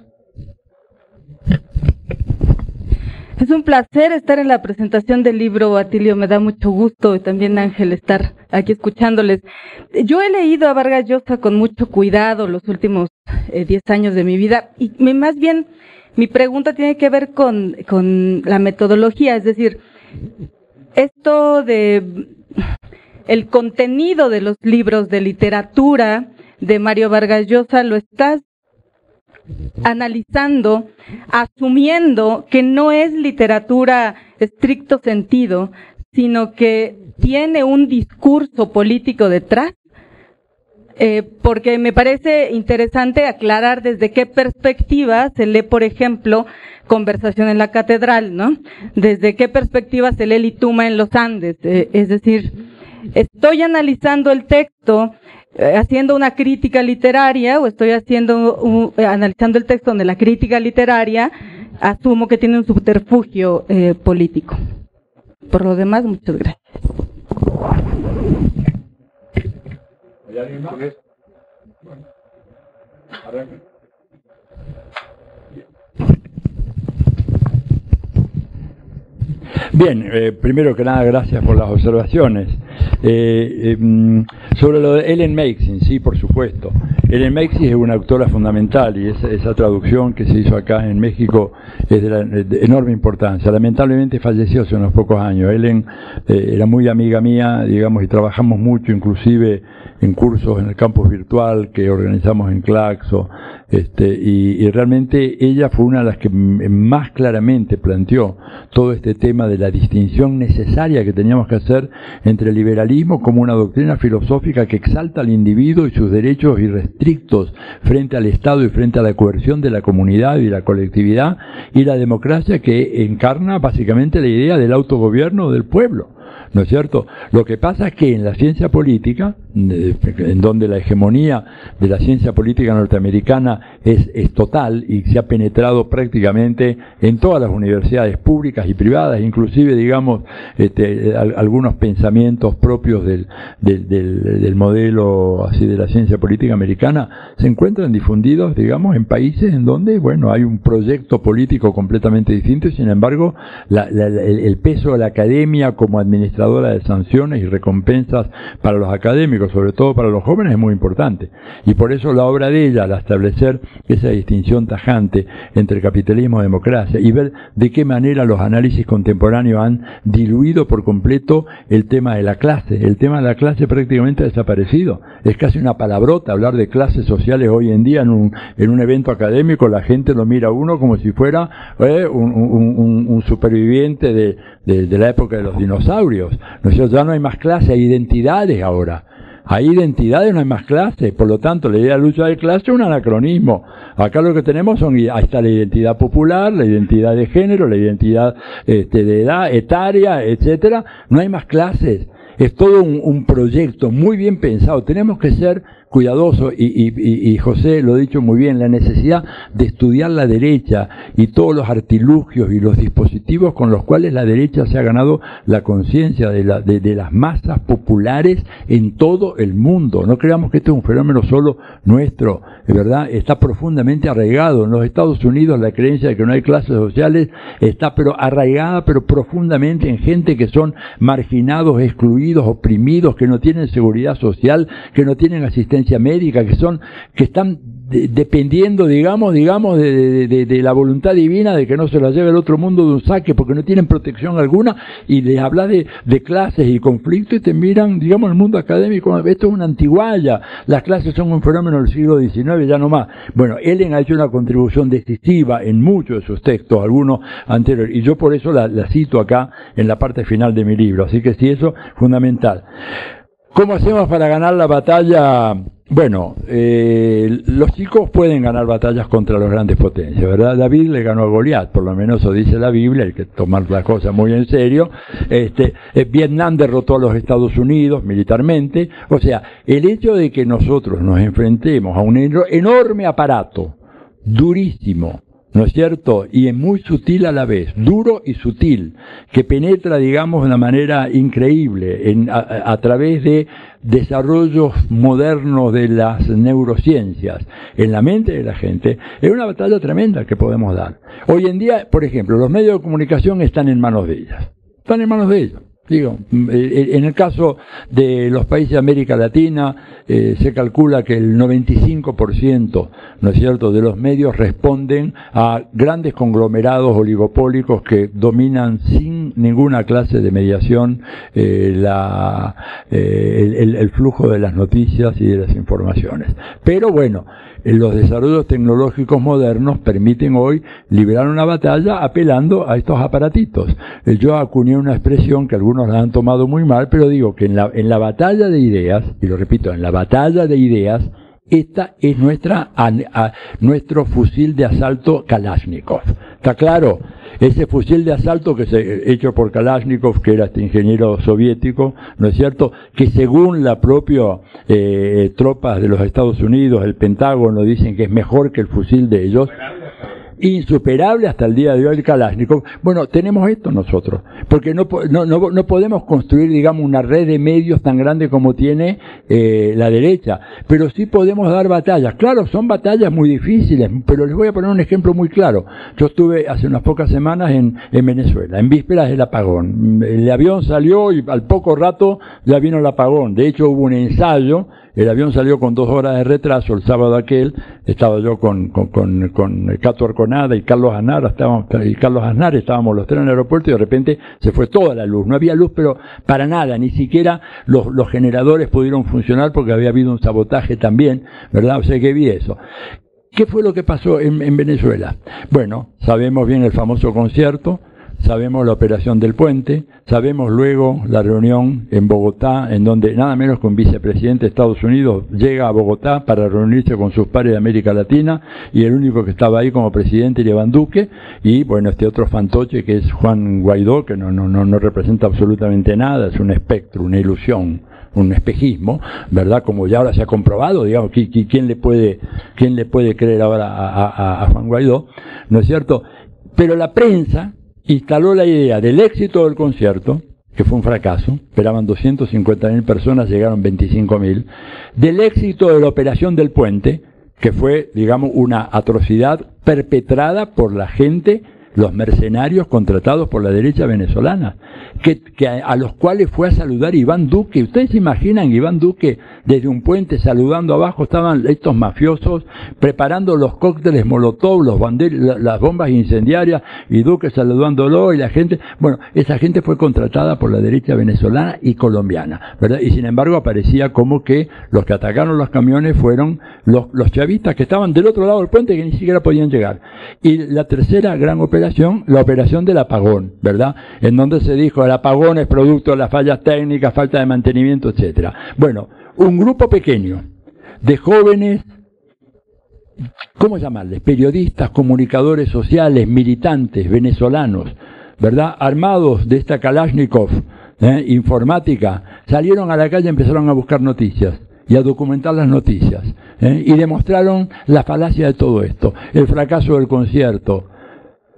Es un placer estar en la presentación del libro, Atilio, me da mucho gusto, y también Ángel estar aquí escuchándoles. Yo he leído a Vargas Llosa con mucho cuidado los últimos 10 años de mi vida, y más bien mi pregunta tiene que ver con el contenido de los libros de literatura de Mario Vargas Llosa lo estás analizando, asumiendo que no es literatura estricto sentido, sino que tiene un discurso político detrás, porque me parece interesante aclarar desde qué perspectiva se lee, por ejemplo, Conversación en la Catedral, ¿no? Desde qué perspectiva se lee Lituma en los Andes. Es decir, estoy analizando el texto haciendo una crítica literaria, o estoy analizando el texto donde la crítica literaria asumo que tiene un subterfugio político. Por lo demás, muchas gracias. ¿Hay alguien más? Bueno, arranca. Bien, primero que nada, gracias por las observaciones. Sobre lo de Ellen Maxin, sí, por supuesto. Ellen Maxin es una autora fundamental y esa traducción que se hizo acá en México es de enorme importancia. Lamentablemente falleció hace unos pocos años. Ellen era muy amiga mía, digamos, y trabajamos mucho, inclusive en cursos en el campus virtual que organizamos en Claxo. Y realmente ella fue una de las que más claramente planteó todo este tema de la distinción necesaria que teníamos que hacer entre el liberalismo como una doctrina filosófica que exalta al individuo y sus derechos irrestrictos frente al Estado y frente a la coerción de la comunidad y la colectividad, y la democracia que encarna básicamente la idea del autogobierno del pueblo. ¿No es cierto? Lo que pasa es que en la ciencia política, en donde la hegemonía de la ciencia política norteamericana es total y se ha penetrado prácticamente en todas las universidades públicas y privadas, inclusive, digamos, algunos pensamientos propios del modelo así de la ciencia política americana se encuentran difundidos, digamos, en países en donde, bueno, hay un proyecto político completamente distinto y, sin embargo, el peso de la academia como administradora de sanciones y recompensas para los académicos, sobre todo para los jóvenes, es muy importante. Y por eso la obra de ella, al establecer esa distinción tajante entre capitalismo y democracia y ver de qué manera los análisis contemporáneos han diluido por completo el tema de la clase. El tema de la clase prácticamente ha desaparecido. Es casi una palabrota hablar de clases sociales hoy en día en un evento académico. La gente lo mira a uno como si fuera un superviviente de la época de los dinosaurios. ¿No es cierto? Ya no hay más clases, hay identidades ahora. Hay identidades, no hay más clases. Por lo tanto, la idea de lucha de clase es un anacronismo. Acá lo que tenemos ahí está la identidad popular, la identidad de género, la identidad de edad, etaria, etcétera. No hay más clases. Es todo un proyecto muy bien pensado. Tenemos que ser cuidadosos y José lo ha dicho muy bien, la necesidad de estudiar la derecha y todos los artilugios y los dispositivos con los cuales la derecha se ha ganado la conciencia de las masas populares en todo el mundo. No creamos que este es un fenómeno solo nuestro, de verdad, está profundamente arraigado. En los Estados Unidos la creencia de que no hay clases sociales está arraigada, pero profundamente en gente que son marginados, excluidos, oprimidos, que no tienen seguridad social, que no tienen asistencia médica, que están dependiendo, digamos, de la voluntad divina de que no se la lleve el otro mundo de un saque, porque no tienen protección alguna, y les habla de clases y conflictos y te miran, digamos, el mundo académico, esto es una antigualla, las clases son un fenómeno del siglo XIX, ya no más. Bueno, Ellen ha hecho una contribución decisiva en muchos de sus textos, algunos anteriores, y yo por eso la cito acá en la parte final de mi libro, así que sí, eso es fundamental. ¿Cómo hacemos para ganar la batalla? Bueno, los chicos pueden ganar batallas contra las grandes potencias, ¿verdad? David le ganó a Goliat, por lo menos eso dice la Biblia, hay que tomar la cosa muy en serio. Vietnam derrotó a los Estados Unidos militarmente. O sea, el hecho de que nosotros nos enfrentemos a un enorme aparato, durísimo, ¿no es cierto? Y es muy sutil a la vez, duro y sutil, que penetra, digamos, de una manera increíble a través de desarrollos modernos de las neurociencias en la mente de la gente. Es una batalla tremenda que podemos dar. Hoy en día, por ejemplo, los medios de comunicación están en manos de ellas. Están en manos de ellos. Digo, en el caso de los países de América Latina, se calcula que el 95%, ¿no es cierto?, de los medios responden a grandes conglomerados oligopólicos que dominan sin ninguna clase de mediación el flujo de las noticias y de las informaciones. Pero bueno, los desarrollos tecnológicos modernos permiten hoy librar una batalla apelando a estos aparatitos. Yo acuñé una expresión que algunos la han tomado muy mal, pero digo que en la batalla de ideas, y lo repito, en la batalla de ideas, esta es nuestro fusil de asalto Kalashnikov. ¿Está claro? Ese fusil de asalto hecho por Kalashnikov, que era este ingeniero soviético, ¿no es cierto?, que según la propia tropas de los Estados Unidos, el Pentágono, dicen que es mejor que el fusil de ellos. Insuperable hasta el día de hoy el Kalashnikov. Bueno, tenemos esto nosotros, porque no podemos construir, digamos, una red de medios tan grande como tiene la derecha, pero sí podemos dar batallas. Claro, son batallas muy difíciles, pero les voy a poner un ejemplo muy claro. Yo estuve hace unas pocas semanas en Venezuela, en vísperas del apagón. El avión salió y al poco rato ya vino el apagón. De hecho, hubo un ensayo. El avión salió con 2 horas de retraso el sábado aquel. Estaba yo con Cato Arconada y Carlos Aznar, estábamos los 3 en el aeropuerto y de repente se fue toda la luz. No había luz, pero para nada, ni siquiera los generadores pudieron funcionar porque había habido un sabotaje también, ¿verdad? O sea que vi eso. ¿Qué fue lo que pasó en Venezuela? Bueno, sabemos bien el famoso concierto, sabemos la operación del puente, sabemos luego la reunión en Bogotá, en donde nada menos que un vicepresidente de Estados Unidos llega a Bogotá para reunirse con sus pares de América Latina, y el único que estaba ahí como presidente era Iván Duque, y bueno, este otro fantoche que es Juan Guaidó, que no representa absolutamente nada, es un espectro, una ilusión, un espejismo, ¿verdad? Como ya ahora se ha comprobado, digamos, ¿quién le puede creer ahora a Juan Guaidó? ¿No es cierto? Pero la prensa instaló la idea del éxito del concierto, que fue un fracaso, esperaban 250.000 personas, llegaron 25.000, del éxito de la operación del puente, que fue, digamos, una atrocidad perpetrada por la gente, los mercenarios contratados por la derecha venezolana, a los cuales fue a saludar Iván Duque. Ustedes se imaginan Iván Duque desde un puente saludando abajo, estaban estos mafiosos preparando los cócteles molotov, las bombas incendiarias, y Duque saludándolo, y la gente, bueno, esa gente fue contratada por la derecha venezolana y colombiana, ¿verdad? Y sin embargo aparecía como que los que atacaron los camiones fueron los chavistas que estaban del otro lado del puente, que ni siquiera podían llegar. Y la tercera gran operación, la operación del apagón, ¿verdad? En donde se dijo el apagón es producto de las fallas técnicas, falta de mantenimiento, etcétera. Bueno, un grupo pequeño de jóvenes, ¿cómo llamarles? Periodistas, comunicadores sociales, militantes venezolanos, ¿verdad? Armados de esta Kalashnikov informática, salieron a la calle y empezaron a buscar noticias y a documentar las noticias, y demostraron la falacia de todo esto, el fracaso del concierto,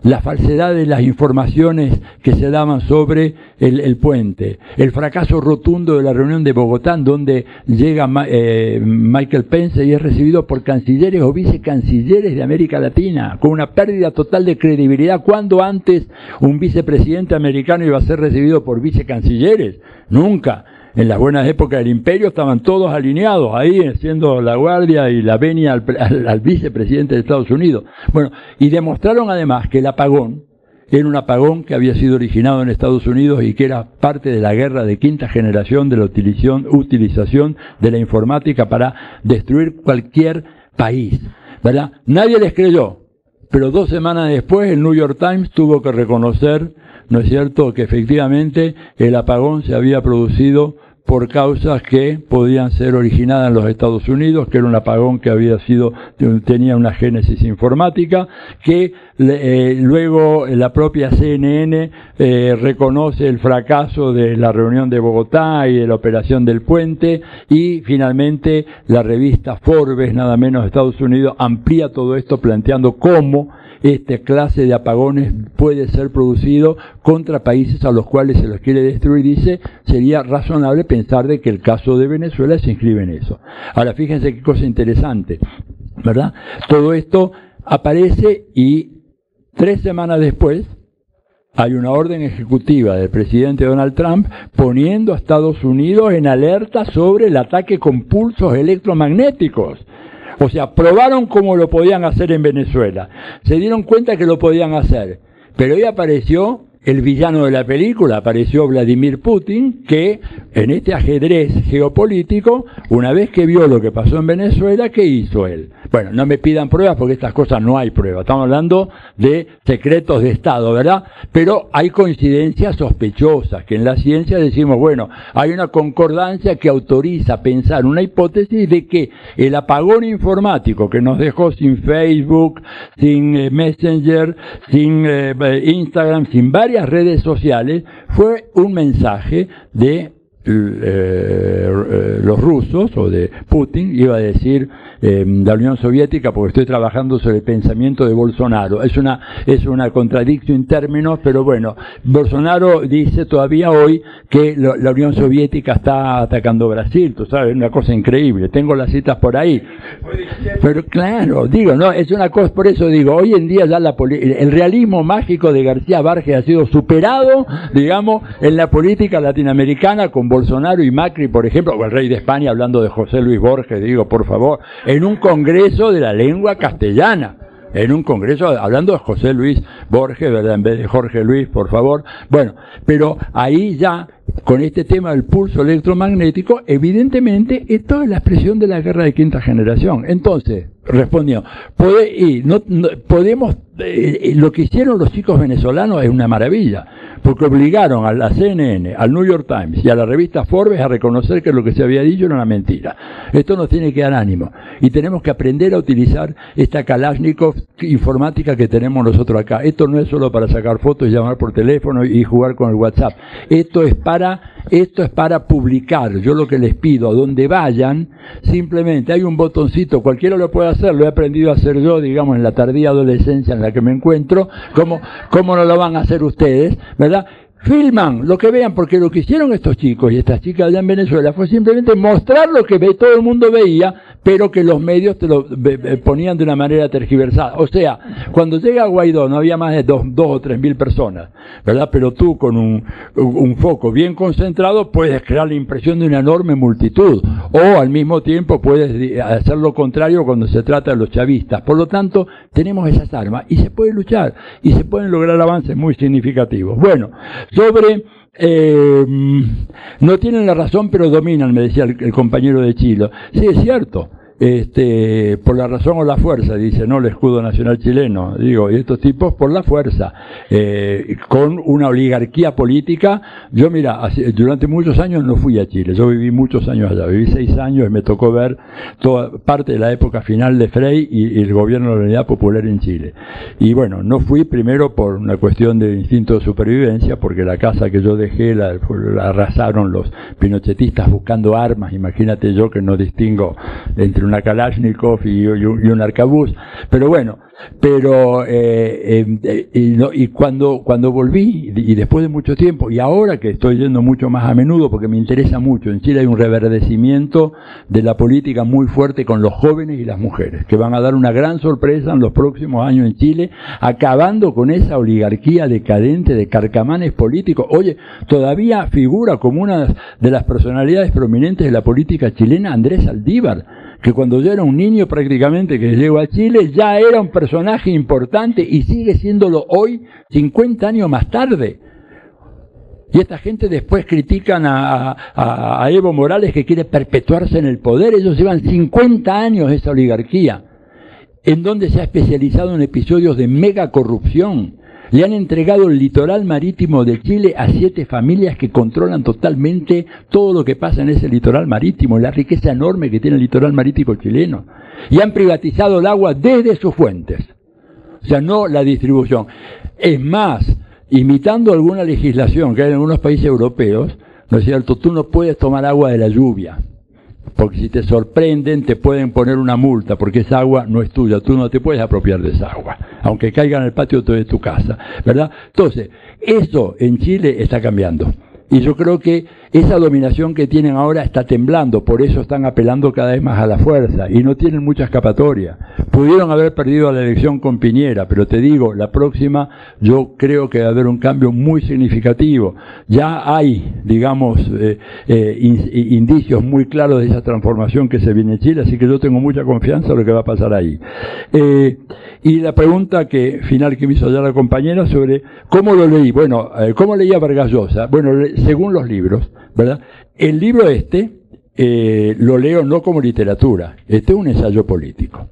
la falsedad de las informaciones que se daban sobre el puente, el fracaso rotundo de la reunión de Bogotá, en donde llega Michael Pence y es recibido por cancilleres o vicecancilleres de América Latina, con una pérdida total de credibilidad. ¿Cuándo antes un vicepresidente americano iba a ser recibido por vicecancilleres? Nunca. En las buenas épocas del imperio estaban todos alineados ahí, haciendo la guardia y la venia al vicepresidente de Estados Unidos. Bueno, y demostraron además que el apagón era un apagón que había sido originado en Estados Unidos y que era parte de la guerra de quinta generación de la utilización de la informática para destruir cualquier país, ¿verdad? Nadie les creyó, pero 2 semanas después el New York Times tuvo que reconocer, ¿no es cierto?, que efectivamente el apagón se había producido por causas que podían ser originadas en los Estados Unidos, que era un apagón que tenía una génesis informática, que luego la propia CNN reconoce el fracaso de la reunión de Bogotá y de la operación del puente, y finalmente la revista Forbes, nada menos de Estados Unidos, amplía todo esto planteando cómo esta clase de apagones puede ser producido contra países a los cuales se los quiere destruir. Dice, sería razonable pensar de que el caso de Venezuela se inscribe en eso. Ahora, fíjense qué cosa interesante, ¿verdad? Todo esto aparece y 3 semanas después hay una orden ejecutiva del presidente Donald Trump poniendo a Estados Unidos en alerta sobre el ataque con pulsos electromagnéticos. O sea, probaron cómo lo podían hacer en Venezuela, se dieron cuenta que lo podían hacer, pero ahí apareció el villano de la película, apareció Vladimir Putin, que en este ajedrez geopolítico, una vez que vio lo que pasó en Venezuela, ¿qué hizo él? Bueno, no me pidan pruebas porque estas cosas no hay pruebas, estamos hablando de secretos de Estado, ¿verdad? Pero hay coincidencias sospechosas, que en la ciencia decimos, bueno, hay una concordancia que autoriza pensar una hipótesis de que el apagón informático que nos dejó sin Facebook, sin Messenger, sin Instagram, sin varias redes sociales, fue un mensaje de los rusos o de Putin, iba a decir la Unión Soviética porque estoy trabajando sobre el pensamiento de Bolsonaro, es una contradicción en términos, pero bueno, Bolsonaro dice todavía hoy que la Unión Soviética está atacando Brasil, tú sabes, una cosa increíble, tengo las citas por ahí, pero claro, digo, no, es una cosa, por eso digo, hoy en día ya el realismo mágico de García Borges ha sido superado, digamos, en la política latinoamericana con Bolsonaro y Macri, por ejemplo, o el rey de España hablando de José Luis Borges, digo, por favor, en un congreso de la lengua castellana, en un congreso hablando de José Luis Borges, ¿verdad? En vez de Jorge Luis, por favor. Bueno, pero ahí ya, con este tema del pulso electromagnético, evidentemente esto es la expresión de la guerra de quinta generación. Entonces, respondió, podemos, lo que hicieron los chicos venezolanos es una maravilla, porque obligaron a la CNN, al New York Times y a la revista Forbes a reconocer que lo que se había dicho era una mentira. Esto nos tiene que dar ánimo y tenemos que aprender a utilizar esta Kalashnikov informática que tenemos nosotros acá. Esto no es solo para sacar fotos y llamar por teléfono y jugar con el WhatsApp. Esto es para publicar. Yo lo que les pido, a donde vayan, simplemente hay un botoncito, cualquiera lo puede hacer, lo he aprendido a hacer yo, digamos, en la tardía adolescencia en la que me encuentro, ¿cómo no lo van a hacer ustedes? ¿Verdad? Filman lo que vean, porque lo que hicieron estos chicos y estas chicas allá en Venezuela fue simplemente mostrar lo que todo el mundo veía, pero que los medios te lo ponían de una manera tergiversada. O sea, cuando llega Guaidó no había más de 2 o 3 mil personas, ¿verdad? Pero tú con un foco bien concentrado puedes crear la impresión de una enorme multitud, o al mismo tiempo puedes hacer lo contrario cuando se trata de los chavistas. Por lo tanto, tenemos esas armas y se puede luchar y se pueden lograr avances muy significativos. Bueno, sobre no tienen la razón pero dominan, me decía el compañero de Chile. Sí, es cierto. Por la razón o la fuerza, dice, ¿no? El escudo nacional chileno, digo, y estos tipos por la fuerza, con una oligarquía política. Yo, mira, durante muchos años no fui a Chile, yo viví muchos años allá, viví 6 años y me tocó ver toda parte de la época final de Frei y el gobierno de la Unidad Popular en Chile. Y bueno, no fui primero por una cuestión de instinto de supervivencia, porque la casa que yo dejé la arrasaron los pinochetistas buscando armas, imagínate yo que no distingo entre una Kalashnikov y un arcabuz, pero bueno, y cuando volví, y después de mucho tiempo, y ahora que estoy yendo mucho más a menudo porque me interesa mucho, en Chile hay un reverdecimiento de la política muy fuerte con los jóvenes y las mujeres, que van a dar una gran sorpresa en los próximos años en Chile, acabando con esa oligarquía decadente de carcamanes políticos. Oye, todavía figura como una de las personalidades prominentes de la política chilena Andrés Saldívar, que cuando yo era un niño prácticamente que llegó a Chile ya era un personaje importante y sigue siéndolo hoy, 50 años más tarde. Y esta gente después critican a Evo Morales, que quiere perpetuarse en el poder. Ellos llevan 50 años esa oligarquía, en donde se ha especializado en episodios de mega corrupción. Le han entregado el litoral marítimo de Chile a 7 familias que controlan totalmente todo lo que pasa en ese litoral marítimo, la riqueza enorme que tiene el litoral marítimo chileno. Y han privatizado el agua desde sus fuentes. O sea, no la distribución. Es más, imitando alguna legislación que hay en algunos países europeos, ¿no es cierto? Tú no puedes tomar agua de la lluvia, porque si te sorprenden te pueden poner una multa, porque esa agua no es tuya, tú no te puedes apropiar de esa agua, aunque caiga en el patio de tu casa, ¿verdad? Entonces, eso en Chile está cambiando. Y yo creo que esa dominación que tienen ahora está temblando, por eso están apelando cada vez más a la fuerza y no tienen mucha escapatoria, Pudieron haber perdido la elección con Piñera, pero te digo, la próxima yo creo que va a haber un cambio muy significativo. Ya hay, digamos, indicios muy claros de esa transformación que se viene en Chile, así que yo tengo mucha confianza en lo que va a pasar ahí. Y la pregunta final que me hizo ya la compañera sobre cómo lo leí. Bueno, ¿cómo leía Vargas Llosa? Bueno, según los libros, ¿verdad? El libro lo leo no como literatura, este es un ensayo político.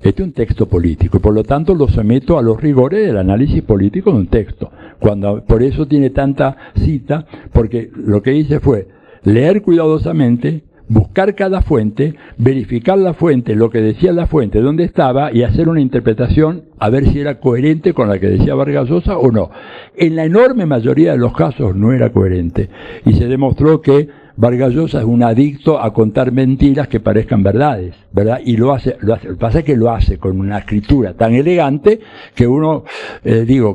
Este es un texto político y por lo tanto lo someto a los rigores del análisis político de un texto. Por eso tiene tanta cita, porque lo que hice fue leer cuidadosamente, buscar cada fuente, verificar la fuente, lo que decía la fuente, dónde estaba y hacer una interpretación a ver si era coherente con la que decía Vargas Llosa o no. En la enorme mayoría de los casos no era coherente y se demostró que Vargas Llosa es un adicto a contar mentiras que parezcan verdades, ¿verdad? Y lo hace. Lo que pasa es que lo hace con una escritura tan elegante que uno,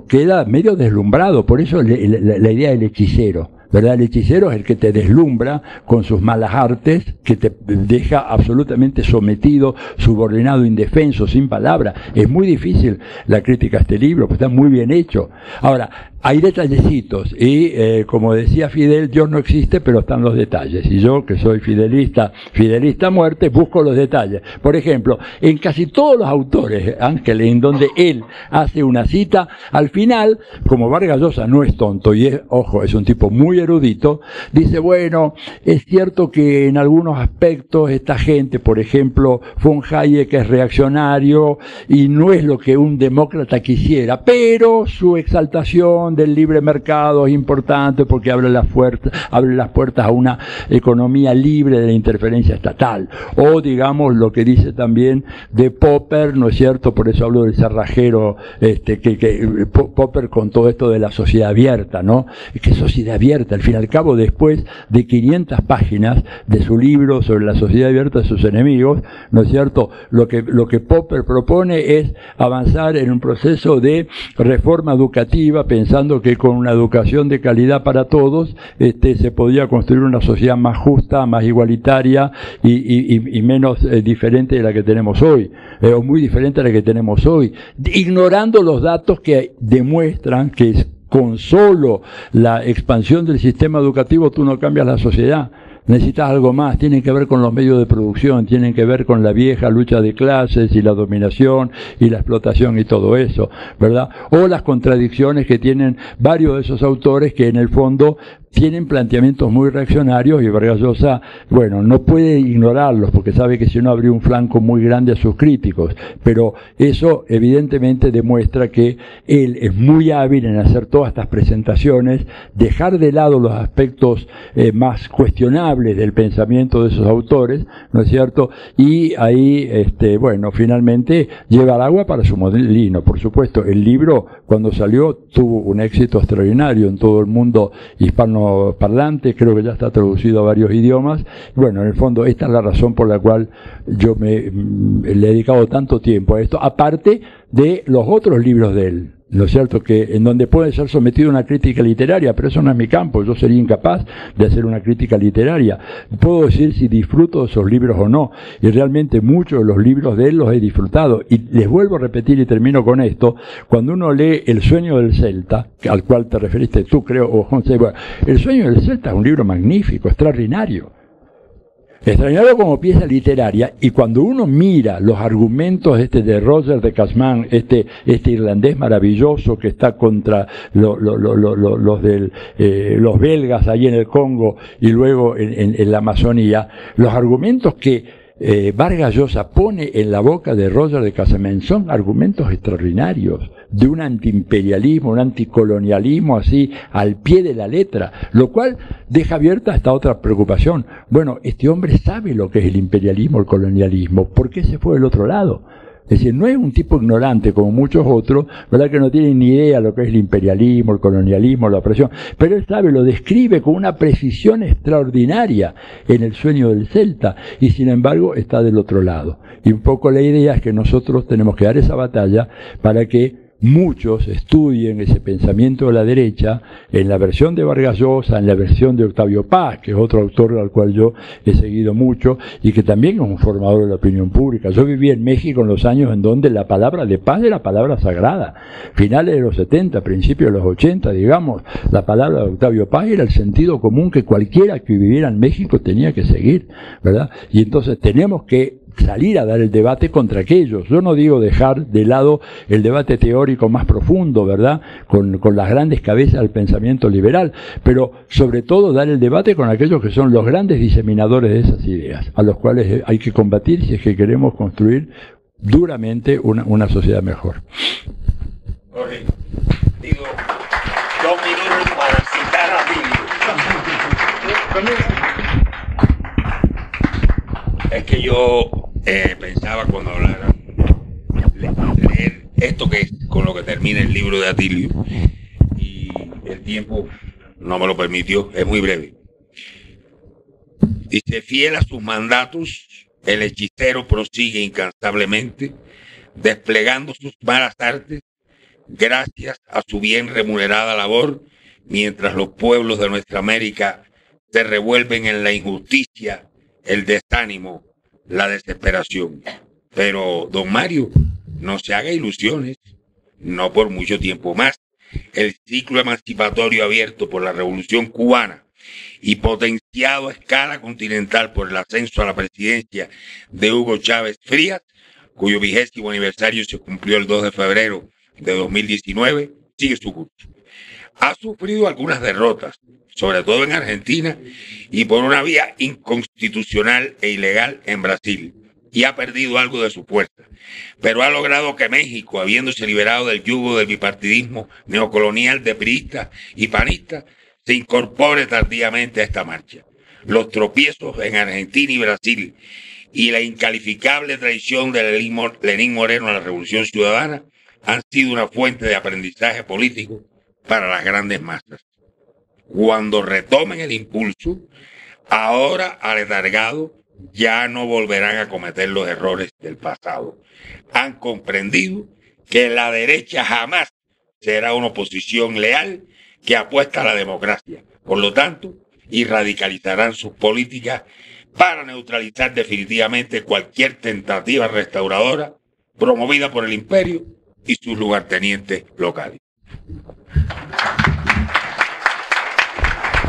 queda medio deslumbrado. Por eso la idea del hechicero, ¿verdad? El hechicero es el que te deslumbra con sus malas artes, que te deja absolutamente sometido, subordinado, indefenso, sin palabra. Es muy difícil la crítica a este libro, pues está muy bien hecho. Ahora, hay detallecitos y, como decía Fidel, Dios no existe, pero están los detalles. Y yo, que soy fidelista a muerte, busco los detalles. Por ejemplo, en casi todos los autores, Ángel, en donde él hace una cita, al final, como Vargas Llosa no es tonto y es un tipo muy erudito, dice, bueno, es cierto que en algunos aspectos esta gente, por ejemplo, von Hayek es reaccionario y no es lo que un demócrata quisiera, pero su exaltación del libre mercado es importante porque abre las puertas a una economía libre de la interferencia estatal. O digamos lo que dice también de Popper, ¿no es cierto? Por eso hablo del cerrajero, que Popper con todo esto de la sociedad abierta, ¿no? ¿Qué sociedad abierta? Al fin y al cabo, después de 500 páginas de su libro sobre la sociedad abierta de sus enemigos, ¿no es cierto? Lo que Popper propone es avanzar en un proceso de reforma educativa, pensando que con una educación de calidad para todos se podía construir una sociedad más justa, más igualitaria y menos diferente de la que tenemos hoy, o muy diferente a la que tenemos hoy, ignorando los datos que demuestran que con solo la expansión del sistema educativo tú no cambias la sociedad. Necesitas algo más, tienen que ver con los medios de producción, tienen que ver con la vieja lucha de clases y la dominación y la explotación y todo eso, ¿verdad? O las contradicciones que tienen varios de esos autores que en el fondo tienen planteamientos muy reaccionarios y Vargas Llosa, bueno, no puede ignorarlos porque sabe que si no habría un flanco muy grande a sus críticos, pero eso evidentemente demuestra que él es muy hábil en hacer todas estas presentaciones, dejar de lado los aspectos más cuestionables del pensamiento de esos autores, ¿no es cierto? Y ahí, bueno, finalmente lleva el agua para su molino. Por supuesto, el libro cuando salió tuvo un éxito extraordinario en todo el mundo hispanoparlante, creo que ya está traducido a varios idiomas. Bueno, en el fondo esta es la razón por la cual yo le he dedicado tanto tiempo a esto, aparte de los otros libros de él, ¿no es cierto? Que en donde puede ser sometido a una crítica literaria, pero eso no es mi campo, yo sería incapaz de hacer una crítica literaria. Puedo decir si disfruto de esos libros o no, y realmente muchos de los libros de él los he disfrutado. Y les vuelvo a repetir y termino con esto, cuando uno lee El sueño del Celta, al cual te referiste tú, creo, o José, bueno, El sueño del Celta es un libro magnífico, extraordinario. Extraordinario como pieza literaria, y cuando uno mira los argumentos de Roger de Casman, este irlandés maravilloso que está contra los belgas ahí en el Congo y luego en la Amazonía, los argumentos que Vargas Llosa pone en la boca de Roger de Casman son argumentos extraordinarios, de un antiimperialismo, un anticolonialismo así al pie de la letra, lo cual deja abierta esta otra preocupación. Bueno, este hombre sabe lo que es el imperialismo, el colonialismo, ¿por qué se fue del otro lado? Es decir, no es un tipo ignorante como muchos otros, ¿verdad? Que no tienen ni idea de lo que es el imperialismo, el colonialismo, la opresión, pero él sabe, lo describe con una precisión extraordinaria en El sueño del Celta, y sin embargo está del otro lado. Y un poco la idea es que nosotros tenemos que dar esa batalla para que muchos estudien ese pensamiento de la derecha en la versión de Vargas Llosa, en la versión de Octavio Paz, que es otro autor al cual yo he seguido mucho y que también es un formador de la opinión pública. Yo viví en México en los años en donde la palabra de paz era palabra sagrada. Finales de los 70, principios de los 80, digamos, la palabra de Octavio Paz era el sentido común que cualquiera que viviera en México tenía que seguir, ¿verdad? Y entonces tenemos que salir a dar el debate contra aquellos. Yo no digo dejar de lado el debate teórico más profundo, ¿verdad? Con las grandes cabezas del pensamiento liberal, pero sobre todo dar el debate con aquellos que son los grandes diseminadores de esas ideas, a los cuales hay que combatir si es que queremos construir duramente una sociedad mejor. Jorge, digo, 2 minutos para citar a Tilio. Es que yo pensaba cuando hablara leer esto que es con lo que termina el libro de Atilio, y el tiempo no me lo permitió, es muy breve. Dice: fiel a sus mandatos, el hechicero prosigue incansablemente, desplegando sus malas artes, gracias a su bien remunerada labor, mientras los pueblos de nuestra América se revuelven en la injusticia, el desánimo, la desesperación. Pero, don Mario, no se haga ilusiones, no por mucho tiempo más. El ciclo emancipatorio abierto por la Revolución Cubana y potenciado a escala continental por el ascenso a la presidencia de Hugo Chávez Frías, cuyo 20º aniversario se cumplió el 2 de febrero de 2019, sigue su curso. Ha sufrido algunas derrotas, sobre todo en Argentina, y por una vía inconstitucional e ilegal en Brasil, y ha perdido algo de su fuerza, pero ha logrado que México, habiéndose liberado del yugo del bipartidismo neocolonial de priistas y panistas, se incorpore tardíamente a esta marcha. Los tropiezos en Argentina y Brasil y la incalificable traición de Lenín Moreno a la Revolución Ciudadana han sido una fuente de aprendizaje político para las grandes masas. Cuando retomen el impulso, ahora aletargados, ya no volverán a cometer los errores del pasado. Han comprendido que la derecha jamás será una oposición leal que apuesta a la democracia. Por lo tanto, y radicalizarán sus políticas para neutralizar definitivamente cualquier tentativa restauradora promovida por el imperio y sus lugartenientes locales.